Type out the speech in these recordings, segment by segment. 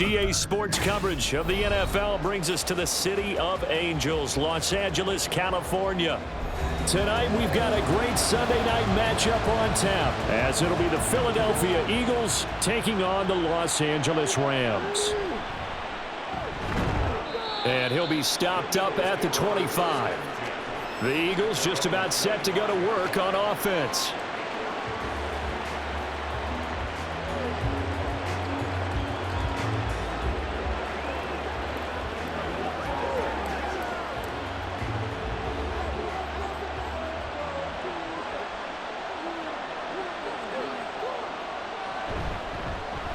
EA Sports coverage of the NFL brings us to the City of Angels, Los Angeles, California. Tonight, we've got a great Sunday night matchup on tap, as it'll be the Philadelphia Eagles taking on the Los Angeles Rams. And he'll be stopped up at the 25. The Eagles just about set to go to work on offense.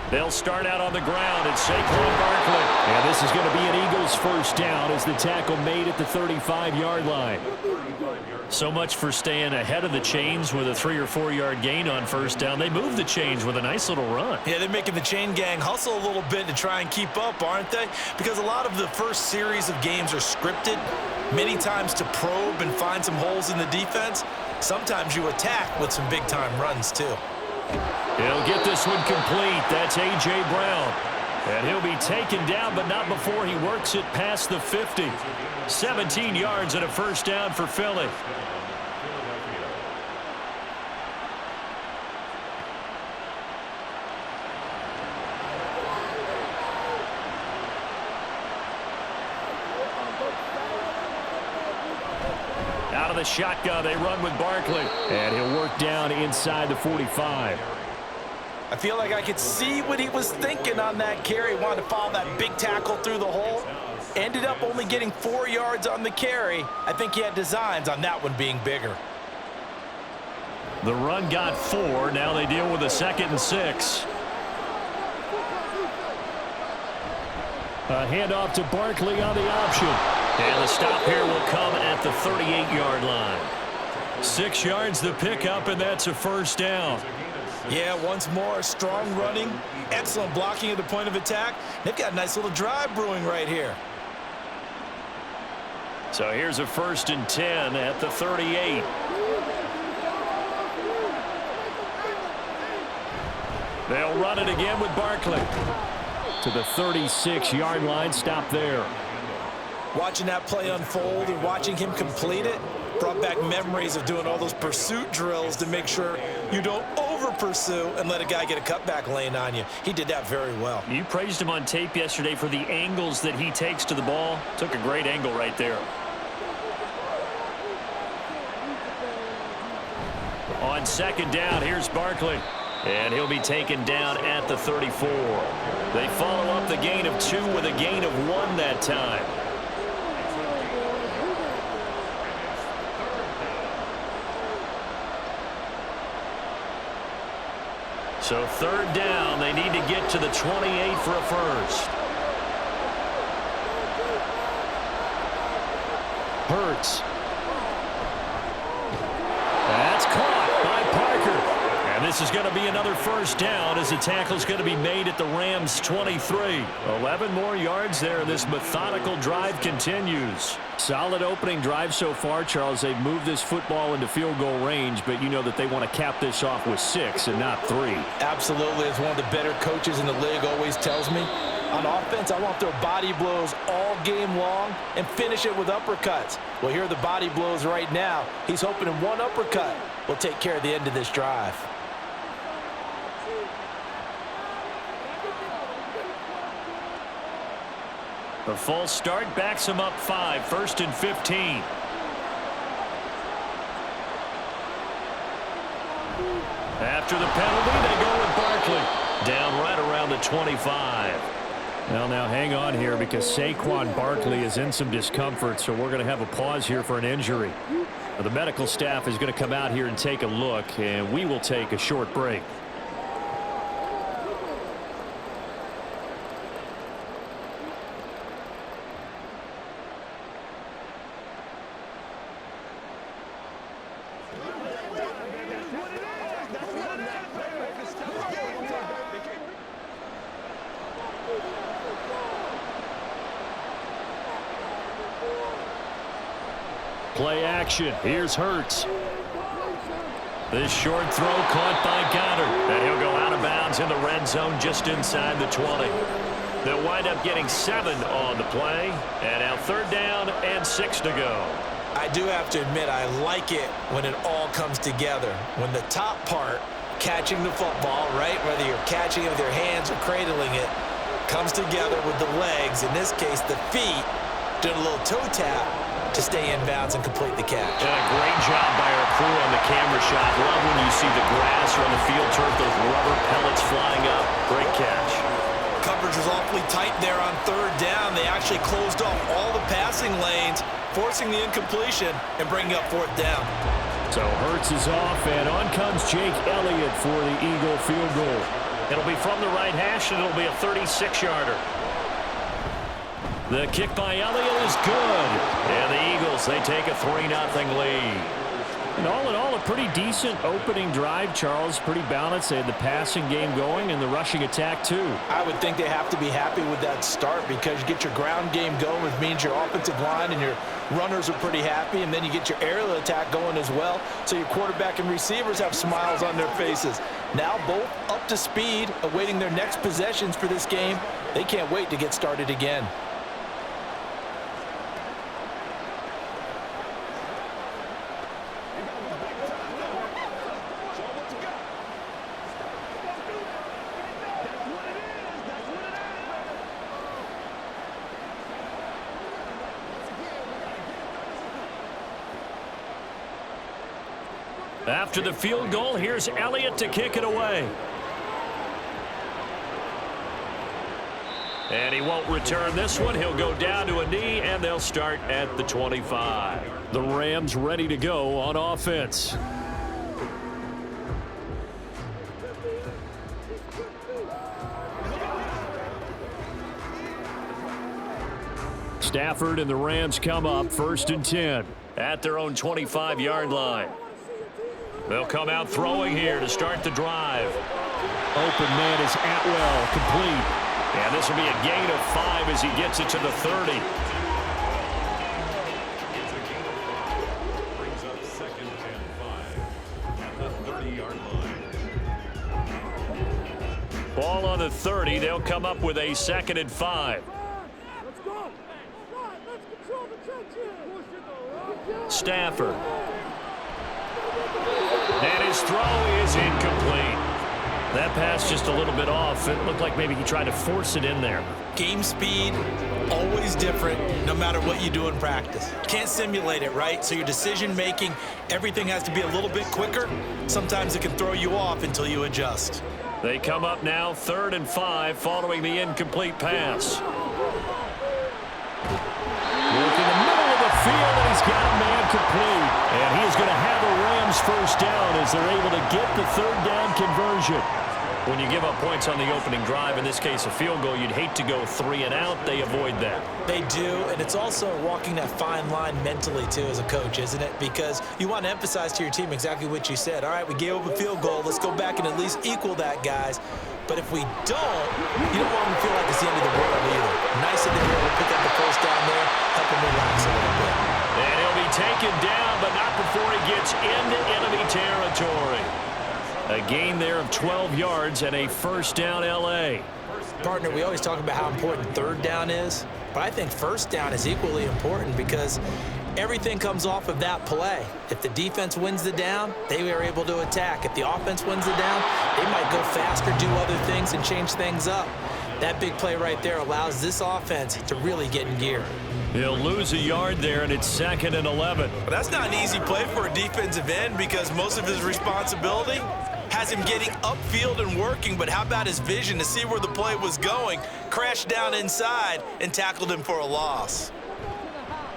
They'll start out on the ground at Saquon Barkley. And this is going to be an Eagles first down as the tackle made at the 35-yard line. So much for staying ahead of the chains with a 3- or 4-yard gain on first down. They move the chains with a nice little run. Yeah, they're making the chain gang hustle a little bit to try and keep up, aren't they? Because a lot of the first series of games are scripted, many times to probe and find some holes in the defense. Sometimes you attack with some big-time runs, too. He'll get this one complete. That's A.J. Brown. And he'll be taken down, but not before he works it past the 50. 17 yards and a first down for Philly. Out of the shotgun, they run with Barkley. And he'll work down inside the 45. I feel like I could see what he was thinking on that carry. Wanted to follow that big tackle through the hole. Ended up only getting 4 yards on the carry. I think he had designs on that one being bigger. The run got 4. Now they deal with a 2nd and 6. A handoff to Barkley on the option. And the stop here will come at the 38-yard line. 6 yards the pickup, and that's a first down. Yeah, once more, strong running, excellent blocking at the point of attack. They've got a nice little drive brewing right here. So here's a 1st and 10 at the 38. They'll run it again with Barkley. To the 36-yard line, stop there. Watching that play unfold and watching him complete it brought back memories of doing all those pursuit drills to make sure you don't over-pursue and let a guy get a cutback lane on you. He did that very well. You praised him on tape yesterday for the angles that he takes to the ball. Took a great angle right there. On 2nd down, here's Barkley. And he'll be taken down at the 34. They follow up the gain of 2 with a gain of 1 that time. So 3rd down, they need to get to the 28 for a first. Hurts. That's caught by Parker. And this is going to be another first down as the tackle's going to be made at the Rams' 23. 11 more yards there. This methodical drive continues. Solid opening drive so far, Charles. They've moved this football into field goal range, but you know that they want to cap this off with 6 and not 3. Absolutely. As one of the better coaches in the league always tells me, on offense, I want to throw body blows all game long and finish it with uppercuts. Well, here are the body blows right now. He's hoping in one uppercut will take care of the end of this drive. A false start backs him up 5. 1st and 15. After the penalty, they go with Barkley. Down right around the 25. Well, now hang on here because Saquon Barkley is in some discomfort, so we're going to have a pause here for an injury. Now, the medical staff is going to come out here and take a look, and we will take a short break. Play action. Here's Hurts. This short throw caught by Goddard. And he'll go out of bounds in the red zone just inside the 20. They'll wind up getting 7 on the play. And now 3rd down and 6 to go. I do have to admit, I like it when it all comes together. When the top part, catching the football, right, whether you're catching it with your hands or cradling it, comes together with the legs, in this case the feet, doing a little toe tap to stay in bounds and complete the catch. And a great job by our crew on the camera shot. Love when you see the grass or on the field turf, those rubber pellets flying up. Great catch. Coverage was awfully tight there on 3rd down. They actually closed off all the passing lanes, forcing the incompletion and bringing up 4th down. So Hurts is off, and on comes Jake Elliott for the Eagle field goal. It'll be from the right hash, and it'll be a 36-yarder. The kick by Elliott is good. And the Eagles, they take a 3-0 lead. And all in all, a pretty decent opening drive, Charles. Pretty balanced. They had the passing game going and the rushing attack, too. I would think they have to be happy with that start because you get your ground game going, which means your offensive line and your runners are pretty happy, and then you get your aerial attack going as well, so your quarterback and receivers have smiles on their faces. Now both up to speed, awaiting their next possessions for this game. They can't wait to get started again. After the field goal, here's Elliott to kick it away. And he won't return this one. He'll go down to a knee, and they'll start at the 25. The Rams ready to go on offense. Stafford and the Rams come up 1st and 10 at their own 25-yard line. They'll come out throwing here to start the drive. Open man is Atwell, complete. And this will be a gain of 5 as he gets it to the 30. Brings up 2nd and 5 at the 30-yard line. Ball on the 30. They'll come up with a 2nd and 5. Let's go. Let's control the trenches. Stafford. And his throw is incomplete. That pass just a little bit off. It looked like maybe he tried to force it in there. Game speed, always different, no matter what you do in practice. Can't simulate it, right? So your decision making, everything has to be a little bit quicker. Sometimes it can throw you off until you adjust. They come up now 3rd and 5 following the incomplete pass. Work in the middle of the field, and he's got a man complete. And he is going to have a Rams 1st down as they're able to get the 3rd down conversion. When you give up points on the opening drive, in this case a field goal, you'd hate to go 3 and out. They avoid that. They do, and it's also walking that fine line mentally, too, as a coach, isn't it? Because you want to emphasize to your team exactly what you said. All right, we gave up a field goal. Let's go back and at least equal that, guys. But if we don't, you don't want them to feel like it's the end of the world either. Nice that they're able to pick up the 1st down there, help them relax a little bit. And he'll be taken down, but not before he gets into enemy territory. A gain there of 12 yards and a 1st down L.A. Partner, we always talk about how important 3rd down is, but I think 1st down is equally important because everything comes off of that play. If the defense wins the down, they are able to attack. If the offense wins the down, they might go faster, do other things, and change things up. That big play right there allows this offense to really get in gear. He'll lose a yard there, and it's 2nd and 11. But that's not an easy play for a defensive end because most of his responsibility has him getting upfield and working, but how about his vision to see where the play was going, crashed down inside, and tackled him for a loss.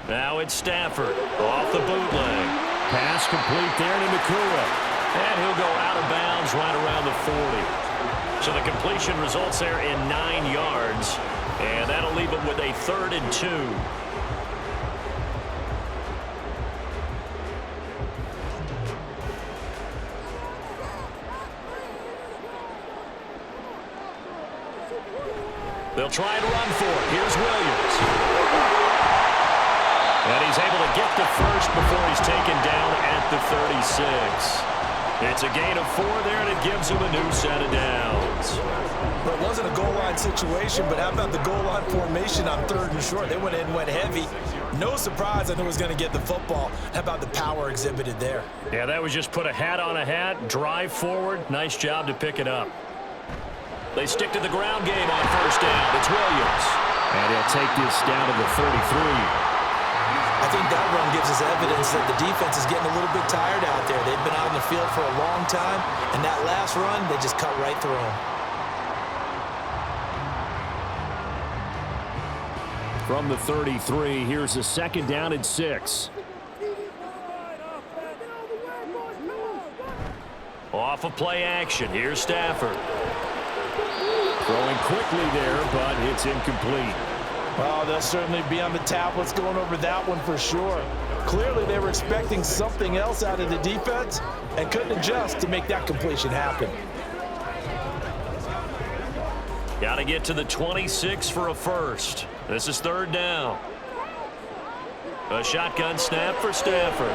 Now it's Stafford off the bootleg. Pass complete there to Nakua. And he'll go out of bounds right around the 40. So the completion results there in 9 yards. And that'll leave him with a 3rd and 2. They'll try to run for it. Here's Williams. And he's able to get the 1st before he's taken down at the 36. It's a gain of 4 there, and it gives him a new set of downs. downs. Well, it wasn't a goal line situation, but how about the goal line formation on 3rd and short? They went in, went heavy. No surprise, I knew he was going to get the football. How about the power exhibited there? Yeah, that was just put a hat on a hat, drive forward. Nice job to pick it up. They stick to the ground game on 1st down. It's Williams. And he'll take this down to the 33. I think that run gives us evidence that the defense is getting a little bit tired out there. They've been out on the field for a long time, and that last run, they just cut right through them. From the 33, here's a 2nd down and 6. Off of play action, here's Stafford. Throwing quickly there, but it's incomplete. Well, they'll certainly be on the tablets going over that one for sure. Clearly, they were expecting something else out of the defense and couldn't adjust to make that completion happen. Got to get to the 26 for a first. This is 3rd down. A shotgun snap for Stafford.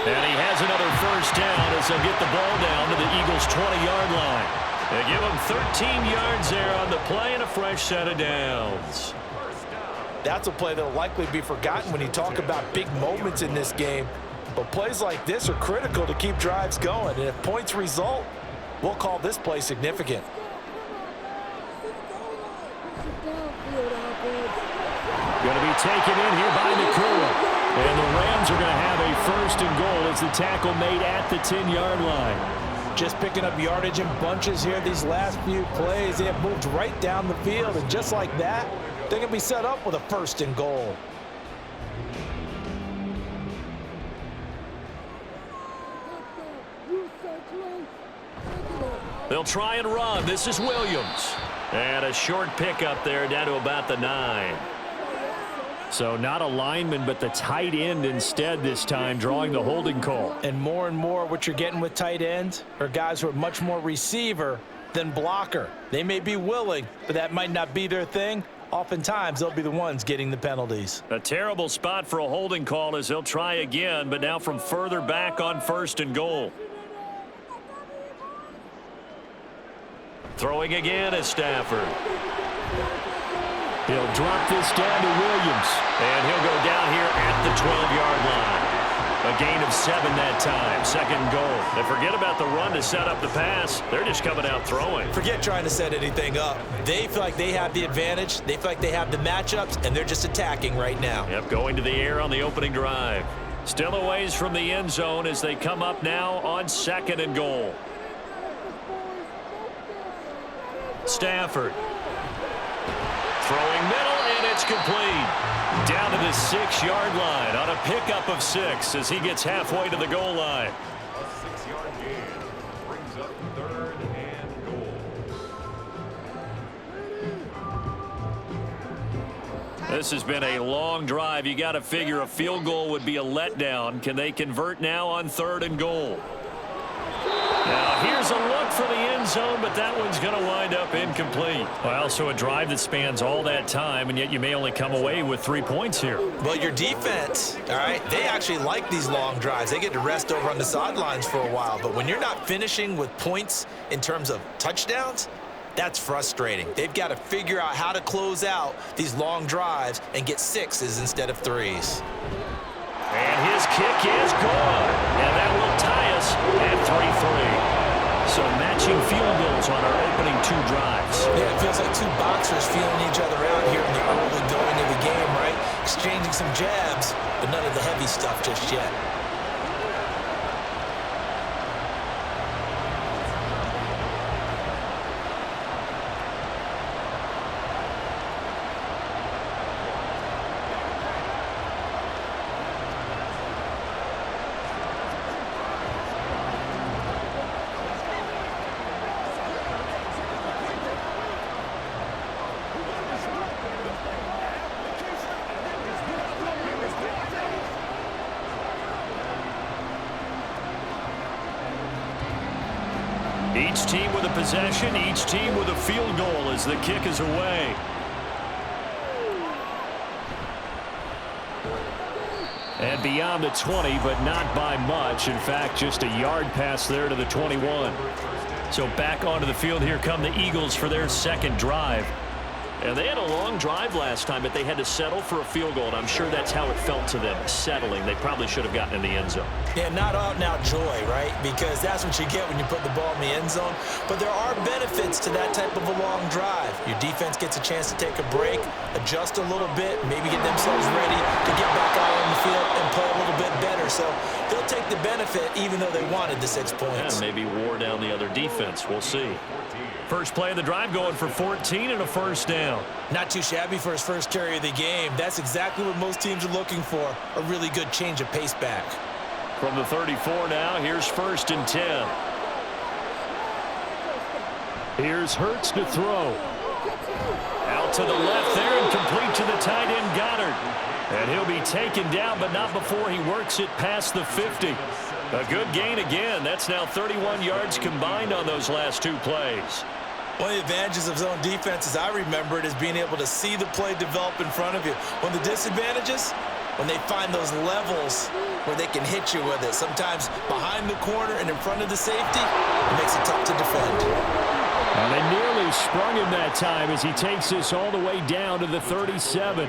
And he has another 1st down as they'll get the ball down to the Eagles' 20-yard line. They give him 13 yards there on the play and a fresh set of downs. That's a play that will likely be forgotten when you talk about big moments in this game. But plays like this are critical to keep drives going. And if points result, we'll call this play significant. Going to be taken in here by Nakua. And the Rams are going to have a 1st and goal as the tackle made at the 10-yard line. Just picking up yardage in bunches here these last few plays. They have moved right down the field, and just like that, they're going to be set up with a 1st and goal. They'll try and run. This is Williams. And a short pickup there down to about the 9. So not a lineman, but the tight end instead this time, drawing the holding call. And more what you're getting with tight ends are guys who are much more receiver than blocker. They may be willing, but that might not be their thing. Oftentimes, they'll be the ones getting the penalties. A terrible spot for a holding call as they'll try again, but now from further back on 1st and goal. Throwing again is Stafford. He'll drop this down to Williams, and he'll go down here at the 12-yard line. A gain of 7 that time, 2nd goal. And forget about the run to set up the pass. They're just coming out throwing. Forget trying to set anything up. They feel like they have the advantage. They feel like they have the matchups, and they're just attacking right now. Yep, going to the air on the opening drive. Still a ways from the end zone as they come up now on 2nd and goal. Stafford. Throwing middle, and it's complete. Down to the 6-yard line on a pickup of 6 as he gets halfway to the goal line. A 6-yard gain brings up 3rd and goal. This has been a long drive. You got to figure a field goal would be a letdown. Can they convert now on 3rd and goal? Now here's a look for the end zone, but that one's going to wind up incomplete. Well, so a drive that spans all that time, and yet you may only come away with 3 points here. Well, your defense, all right, they actually like these long drives. They get to rest over on the sidelines for a while. But when you're not finishing with points in terms of touchdowns, that's frustrating. They've got to figure out how to close out these long drives and get 6s instead of 3s. And his kick is gone. And that will tie us at 3-3. So matching field goals on our opening 2 drives. Yeah, it feels like 2 boxers feeling each other out here in the early going of the game, right? Exchanging some jabs, but none of the heavy stuff just yet. Each team with a possession, each team with a field goal as the kick is away. And beyond the 20, but not by much. In fact, just a yard pass there to the 21. So back onto the field, here come the Eagles for their second drive. And they had a long drive last time, but they had to settle for a field goal, and I'm sure that's how it felt to them, settling. They probably should have gotten in the end zone. Yeah, not out-and-out joy, right? Because that's what you get when you put the ball in the end zone. But there are benefits to that type of a long drive. Your defense gets a chance to take a break, adjust a little bit, maybe get themselves ready to get back out on the field and play a little bit better. So they'll take the benefit even though they wanted the 6 points. And maybe wore down the other defense. We'll see. First play of the drive going for 14 and a first down. Not too shabby for his first carry of the game. That's exactly what most teams are looking for, a really good change of pace back. From the 34 now, here's 1st and 10. Here's Hurts to throw. Out to the left there and complete to the tight end Goddard. And he'll be taken down, but not before he works it past the 50. A good gain again. That's now 31 yards combined on those last 2 plays. One of the advantages of zone defense, as I remember it, is being able to see the play develop in front of you. One of the disadvantages, when they find those levels where they can hit you with it, sometimes behind the corner and in front of the safety, it makes it tough to defend. And they nearly sprung him that time as he takes this all the way down to the 37.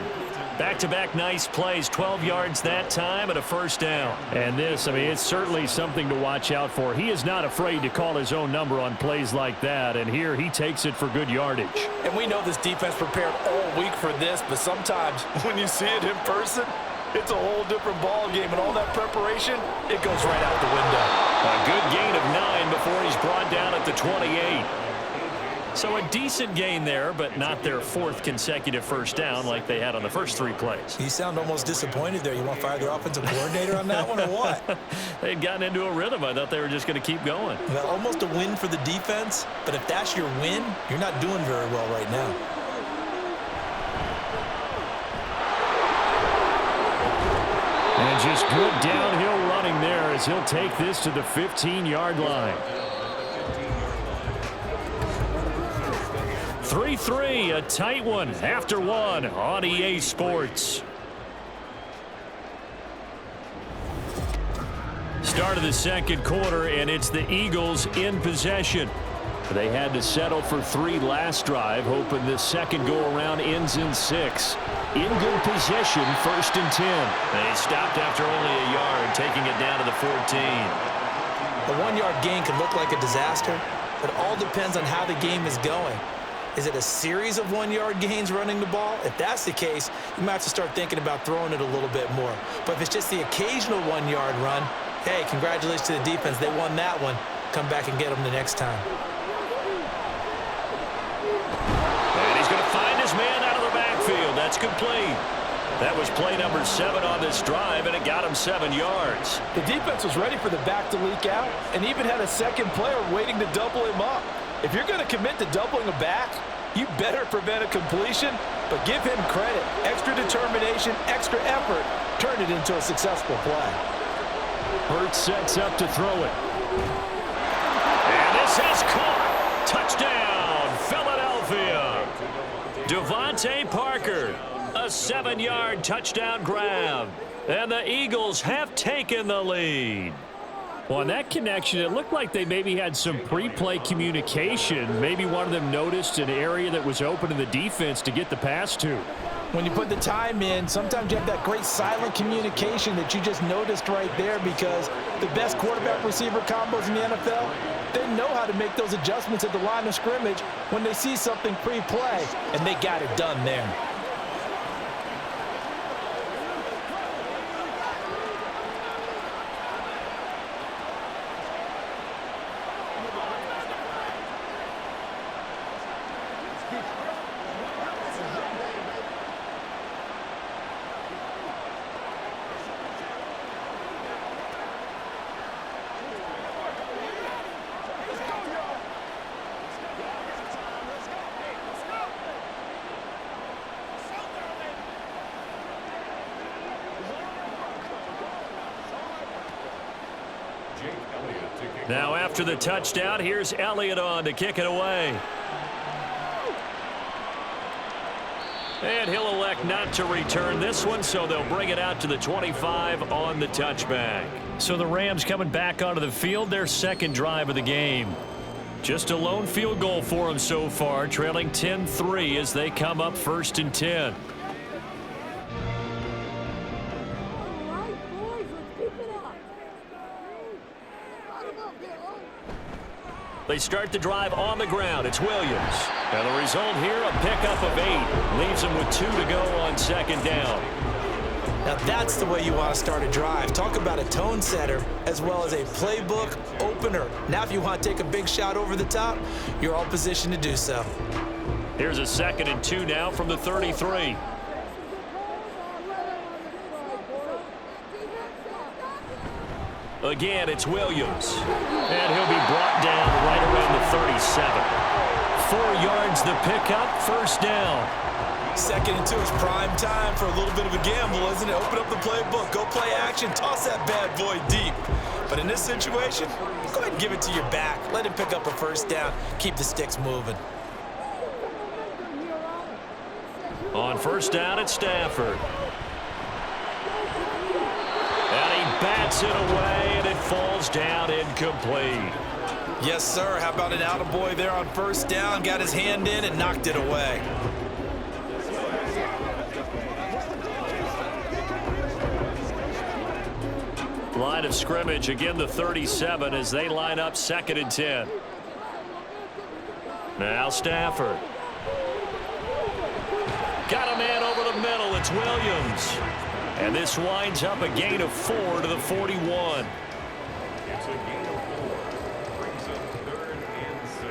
Back-to-back nice plays, 12 yards that time and a first down. And this, I mean, it's certainly something to watch out for. He is not afraid to call his own number on plays like that, and here he takes it for good yardage. And we know this defense prepared all week for this, but sometimes when you see it in person, it's a whole different ball game, and all that preparation, it goes right out the window. A good gain of 9 before he's brought down at the 28. So a decent gain there, but not their 4th consecutive first down like they had on the first 3 plays. You sound almost disappointed there. You want to fire their offensive coordinator on that one or what? They'd gotten into a rhythm. I thought they were just going to keep going. Well, almost a win for the defense, but if that's your win, you're not doing very well right now. And just good downhill running there as he'll take this to the 15-yard line. 3-3, a tight one after 1 on EA Sports. Start of the second quarter, and it's the Eagles in possession. They had to settle for 3 last drive, hoping this second go-around ends in 6. In good possession, 1st and 10. They stopped after only a yard, taking it down to the 14. A 1-yard gain can look like a disaster, but it all depends on how the game is going. Is it a series of 1-yard gains running the ball? If that's the case, you might have to start thinking about throwing it a little bit more. But if it's just the occasional 1-yard run, hey, congratulations to the defense. They won that one. Come back and get them the next time. And he's going to find his man out of the backfield. That's complete. That was play number 7 on this drive, and it got him 7 yards. The defense was ready for the back to leak out and even had a second player waiting to double him up. If you're going to commit to doubling a back, you better prevent a completion, but give him credit. Extra determination, extra effort, turned it into a successful play. Hurts sets up to throw it. And this is caught. Touchdown, Philadelphia. Devontae Parker, a 7-yard touchdown grab. And the Eagles have taken the lead. Well, on that connection, it looked like they maybe had some pre-play communication. Maybe one of them noticed an area that was open in the defense to get the pass to. When you put the time in, sometimes you have that great silent communication that you just noticed right there, because the best quarterback-receiver combos in the NFL, they know how to make those adjustments at the line of scrimmage when they see something pre-play, and they got it done there. Now after the touchdown, here's Elliott on to kick it away. And he'll elect not to return this one, so they'll bring it out to the 25 on the touchback. So the Rams coming back onto the field, their second drive of the game. Just a lone field goal for them so far, trailing 10-3 as they come up 1st and 10. They start the drive on the ground. It's Williams. And the result here, a pickup of 8. Leaves them with 2 to go on 2nd down. Now that's the way you want to start a drive. Talk about a tone setter as well as a playbook opener. Now if you want to take a big shot over the top, you're all positioned to do so. Here's a 2nd and 2 now from the 33. Again, it's Williams. And he'll be brought down right around the 37. 4 yards the pickup, 1st down. 2nd and 2 is prime time for a little bit of a gamble, isn't it? Open up the playbook, go play action, toss that bad boy deep. But in this situation, go ahead and give it to your back. Let him pick up a 1st down, keep the sticks moving. On 1st down, it's Stafford. And he bats it away, and it falls down incomplete. Yes, sir. How about an attaboy there on 1st down? Got his hand in and knocked it away. Line of scrimmage, again the 37 as they line up 2nd and 10. Now Stafford. Got a man over the middle. It's Williams. And this winds up a gain of 4 to the 41. It's a gain of 4. Brings up 3rd and 6.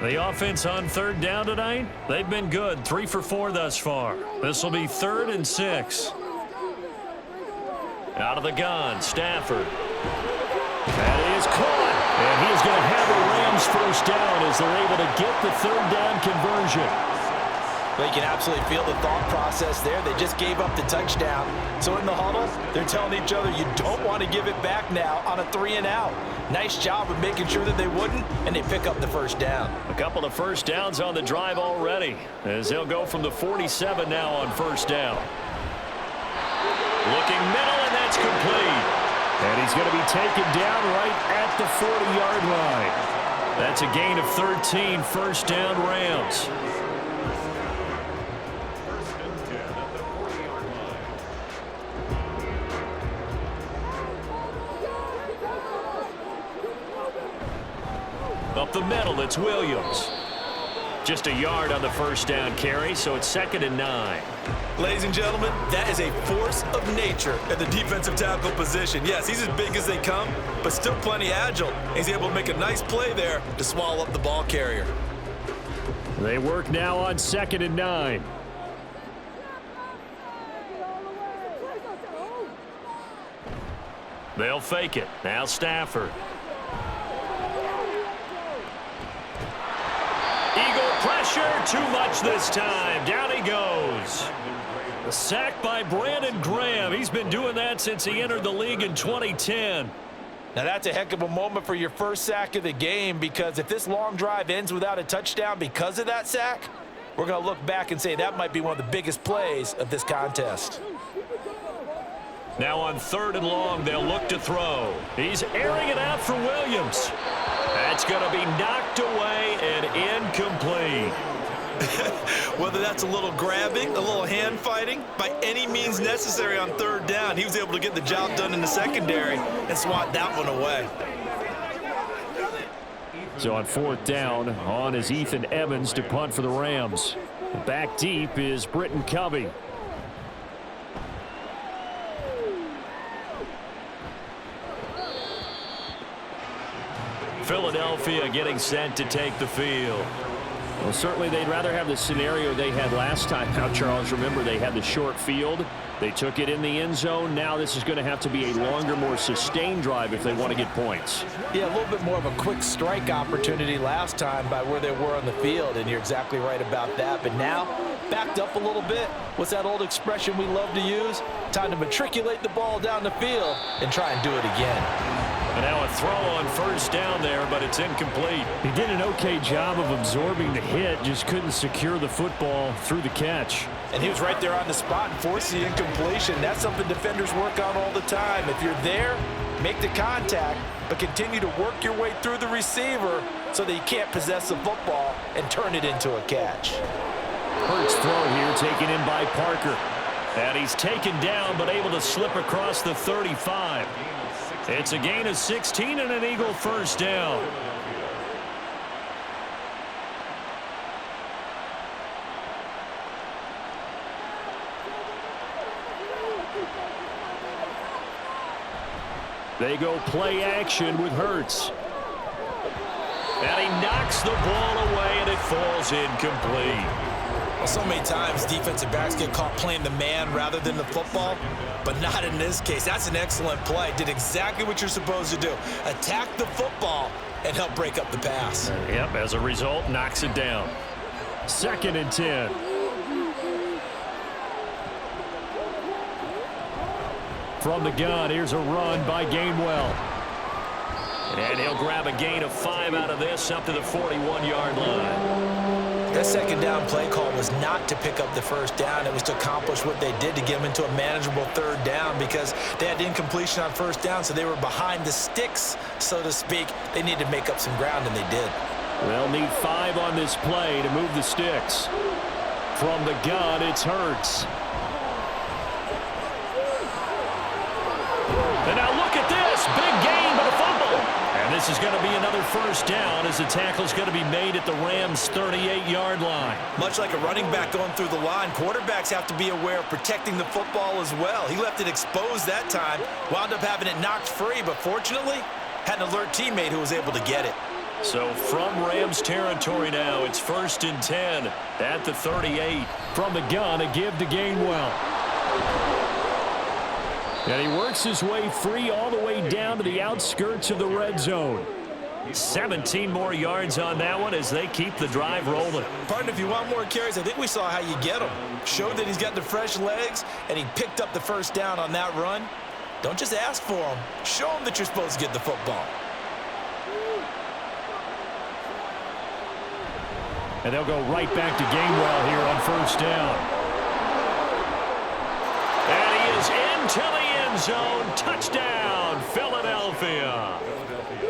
The offense on 3rd down tonight, they've been good. 3 for 4 thus far. This will be 3rd and 6. Out of the gun, Stafford. That is caught. And he is going to have the Rams 1st down as they're able to get the 3rd down conversion. Well, you can absolutely feel the thought process there. They just gave up the touchdown. So in the huddle, they're telling each other, you don't want to give it back now on a 3 and out. Nice job of making sure that they wouldn't, and they pick up the 1st down. A couple of 1st downs on the drive already as they'll go from the 47 now on 1st down. Looking middle, and that's complete. And he's going to be taken down right at the 40-yard line. That's a gain of 13, 1st down Rams. 1st and 10 at the 40-yard line. Up the middle, it's Williams. Just a yard on the 1st down carry, so it's 2nd and 9. Ladies and gentlemen, that is a force of nature at the defensive tackle position. Yes, he's as big as they come, but still plenty agile. He's able to make a nice play there to swallow up the ball carrier. They work now on 2nd and 9. They'll fake it. Now Stafford. Eagle pressure, too much this time. Down he goes. A sack by Brandon Graham. He's been doing that since he entered the league in 2010. Now that's a heck of a moment for your 1st sack of the game, because if this long drive ends without a touchdown because of that sack, we're going to look back and say that might be one of the biggest plays of this contest. Now on 3rd and long, they'll look to throw. He's airing it out for Williams. That's going to be knocked away and incomplete. Whether that's a little grabbing, a little hand fighting, by any means necessary on 3rd down, he was able to get the job done in the secondary and swat that one away. So on 4th down, on is Ethan Evans to punt for the Rams. Back deep is Britton Covey. Philadelphia getting sent to take the field. Well, certainly they'd rather have the scenario they had last time out, Charles. Remember, they had the short field. They took it in the end zone. Now this is going to have to be a longer, more sustained drive if they want to get points. Yeah, a little bit more of a quick strike opportunity last time by where they were on the field, and you're exactly right about that. But now, backed up a little bit. What's that old expression we love to use? Time to matriculate the ball down the field and try and do it again. And now a throw on first down there, but it's incomplete. He did an okay job of absorbing the hit, just couldn't secure the football through the catch. And he was right there on the spot and forced the incompletion. That's something defenders work on all the time. If you're there, make the contact, but continue to work your way through the receiver so that you can't possess the football and turn it into a catch. Hurts throw here taken in by Parker. And he's taken down but able to slip across the 35. It's a gain of 16 and an Eagle first down. They go play action with Hurts. And he knocks the ball away, and it falls incomplete. Well, so many times defensive backs get caught playing the man rather than the football, but not in this case. That's an excellent play. Did exactly what you're supposed to do. Attack the football and help break up the pass. Yep, as a result, knocks it down. 2nd and 10. From the gun, here's a run by Gainwell. And he'll grab a gain of 5 out of this up to the 41-yard line. That second down play call was not to pick up the first down. It was to accomplish what they did to get them into a manageable 3rd down because they had incompletion on first down, so they were behind the sticks, so to speak. They needed to make up some ground, and they did. They'll need 5 on this play to move the sticks. From the gun, it's Hurts. And now look at this. Big gain, but a fumble. And this is going to be another first down as the tackle's going to be made at the Rams' 38-yard line. Much like a running back going through the line, quarterbacks have to be aware of protecting the football as well. He left it exposed that time, wound up having it knocked free, but fortunately had an alert teammate who was able to get it. So from Rams territory now, it's 1st and 10 at the 38. From the gun, a give to Gainwell. And he works his way free all the way down to the outskirts of the red zone. 17 more yards on that one as they keep the drive rolling. Partner, if you want more carries, I think we saw how you get them. Showed that he's got the fresh legs, and he picked up the first down on that run. Don't just ask for them. Show them that you're supposed to get the football. And they'll go right back to Gainwell here on first down. And he is into the end zone. Touchdown, Philadelphia.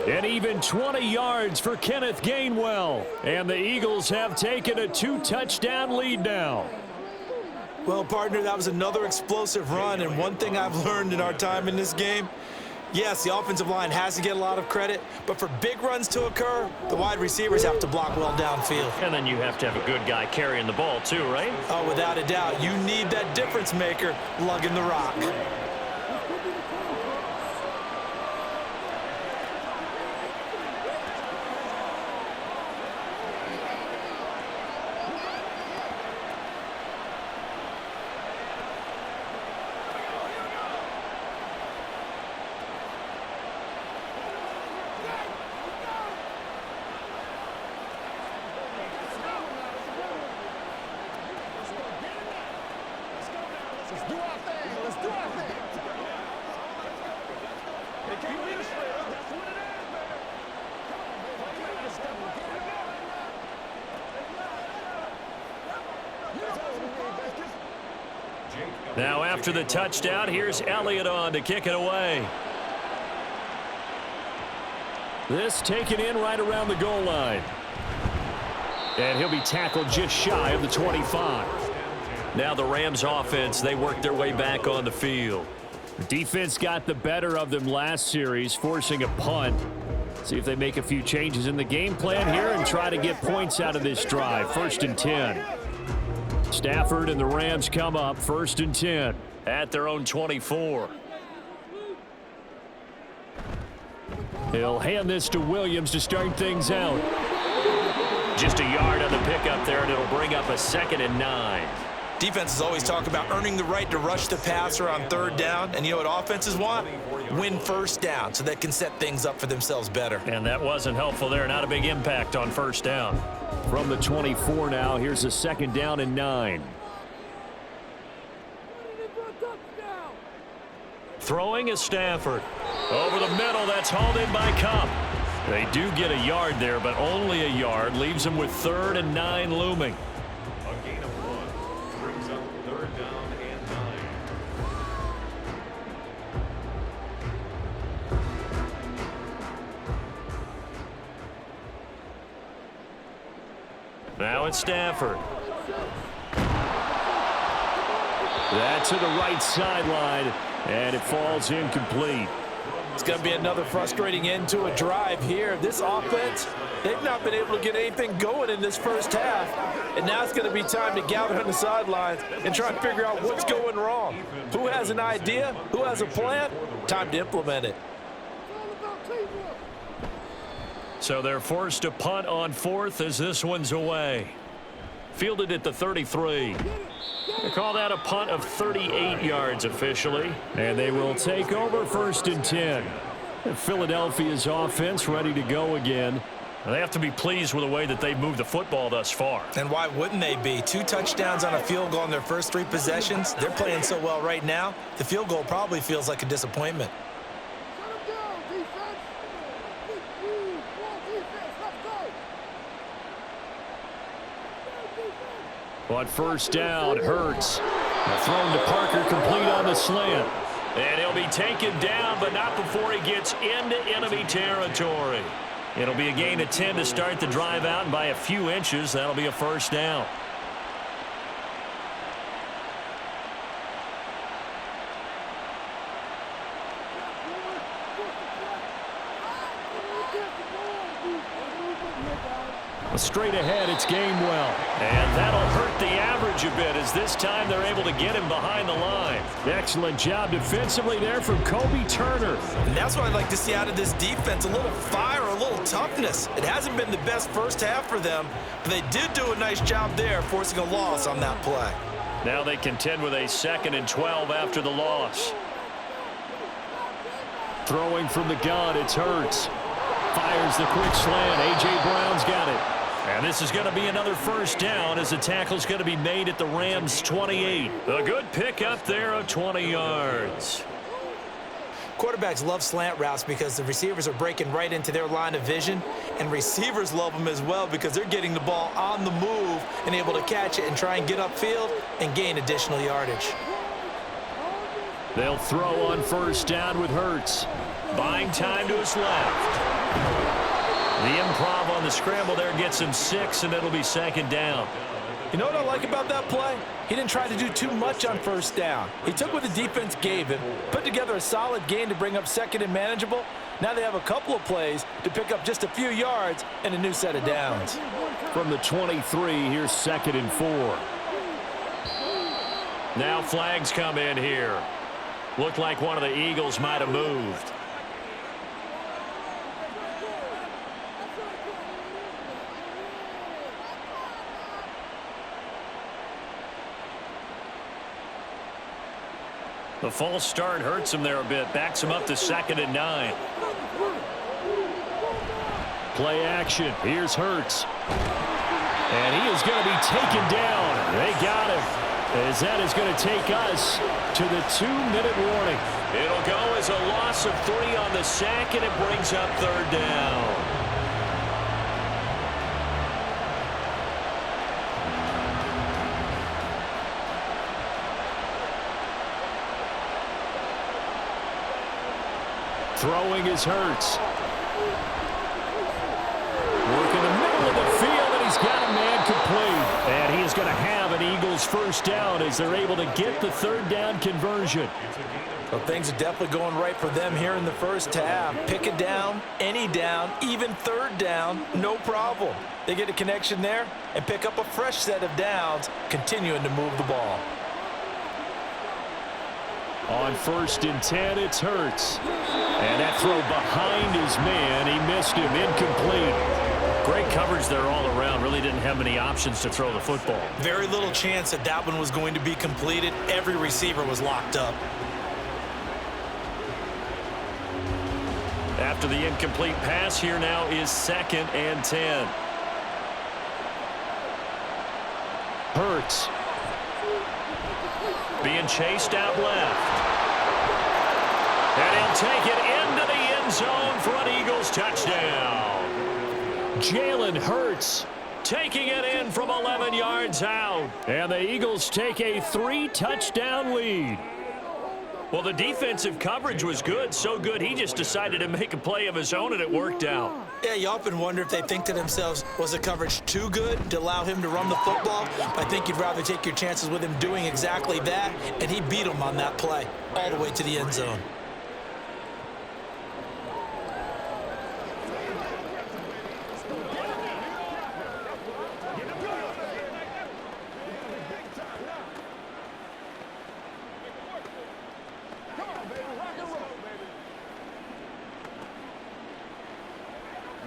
And even 20 yards for Kenneth Gainwell. And the Eagles have taken a 2-touchdown lead now. Well, partner, that was another explosive run, and one thing I've learned in our time in this game, yes, the offensive line has to get a lot of credit, but for big runs to occur, the wide receivers have to block well downfield. And then you have to have a good guy carrying the ball too, right? Oh, without a doubt. You need that difference maker lugging the rock. Now after the touchdown, here's Elliott on to kick it away. This taken in right around the goal line. And he'll be tackled just shy of the 25. Now the Rams offense, they work their way back on the field. The defense got the better of them last series, forcing a punt. See if they make a few changes in the game plan here and try to get points out of this drive. 1st and 10. Stafford and the Rams come up 1st and 10 at their own 24. He'll hand this to Williams to start things out. Just a yard on the pickup there, and it'll bring up a 2nd and 9. Defenses always talk about earning the right to rush the passer on 3rd down, and you know what offenses want? Win first down so they can set things up for themselves better. And that wasn't helpful there. Not a big impact on 1st down. From the 24 now, here's a 2nd down and 9. Throwing is Stafford. Over the middle, that's hauled in by Cup. They do get a yard there, but only a yard. Leaves them with 3rd and 9 looming. A gain of 1 brings up 3rd down and 9. Now it's Stafford. That to the right sideline, and it falls incomplete. It's going to be another frustrating end to a drive here. This offense, they've not been able to get anything going in this first half. And now it's going to be time to gather on the sidelines and try and figure out what's going wrong. Who has an idea? Who has a plan? Time to implement it. So they're forced to punt on 4th as this one's away. Fielded at the 33. They call that a punt of 38 yards officially. And they will take over 1st and 10. Philadelphia's offense ready to go again. They have to be pleased with the way that they've moved the football thus far. And why wouldn't they be? 2 touchdowns on a field goal in their first 3 possessions. They're playing so well right now, the field goal probably feels like a disappointment. On 1st down, Hurts. Thrown to Parker, complete on the slant. And he'll be taken down, but not before he gets into enemy territory. It'll be a gain of 10 to start the drive out, and by a few inches, that'll be a 1st down. Straight ahead, it's Gainwell. And that'll hurt the average a bit as this time they're able to get him behind the line. Excellent job defensively there from Kobe Turner. And that's what I'd like to see out of this defense, a little fire, a little toughness. It hasn't been the best first half for them, but they did do a nice job there, forcing a loss on that play. Now they contend with a 2nd and 12 after the loss. Throwing from the gun, it's Hurts. Fires the quick slant. A.J. Brown's got it. And this is going to be another 1st down as the tackle's going to be made at the Rams' 28. A good pickup there of 20 yards. Quarterbacks love slant routes because the receivers are breaking right into their line of vision, and receivers love them as well because they're getting the ball on the move and able to catch it and try and get upfield and gain additional yardage. They'll throw on 1st down with Hurts. Buying time to his left. The improv on the scramble there gets him 6, and it'll be 2nd down. You know what I like about that play? He didn't try to do too much on 1st down. He took what the defense gave him, put together a solid gain to bring up 2nd and manageable. Now they have a couple of plays to pick up just a few yards and a new set of downs. From the 23, here's 2nd and 4. Now flags come in here. Looked like one of the Eagles might have moved. The false start hurts him there a bit. Backs him up to 2nd and 9. Play action. Here's Hurts. And he is going to be taken down. They got him. As that is going to take us to the 2-minute warning. It'll go as a loss of 3 on the sack, and it brings up 3rd down. Throwing is Hurts. Work in the middle of the field, and he's got a man complete. And he is going to have an Eagles 1st down as they're able to get the 3rd down conversion. Well, things are definitely going right for them here in the first half. Pick a down, any down, even 3rd down, no problem. They get a connection there and pick up a fresh set of downs, continuing to move the ball. On 1st and 10, it's Hurts. And that throw behind his man. He missed him. Incomplete. Great coverage there all around. Really didn't have many options to throw the football. Very little chance that that one was going to be completed. Every receiver was locked up. After the incomplete pass, here now is 2nd and 10. Hurts. Being chased out left. And he'll take it into end zone for an Eagles touchdown. Jalen Hurts taking it in from 11 yards out. And the Eagles take a 3-touchdown lead. Well, the defensive coverage was good, so good he just decided to make a play of his own, and it worked out. Yeah, you often wonder if they think to themselves, was the coverage too good to allow him to run the football? I think you'd rather take your chances with him doing exactly that, and he beat him on that play all the way to the end zone.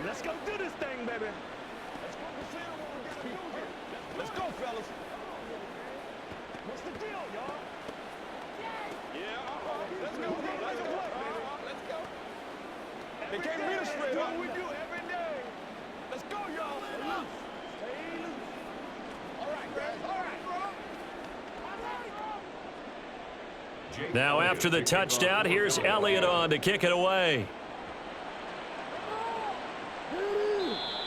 Let's go do this thing, baby. Let's go, fellas. What's the deal, y'all? Yeah, let's go. Let's go, baby. Let's go. They can't beat us straight up. We do every day. Let's go, y'all. Stay loose. Stay loose. All right, guys. All right, bro. Now after the touchdown, here's Elliott on to kick it away.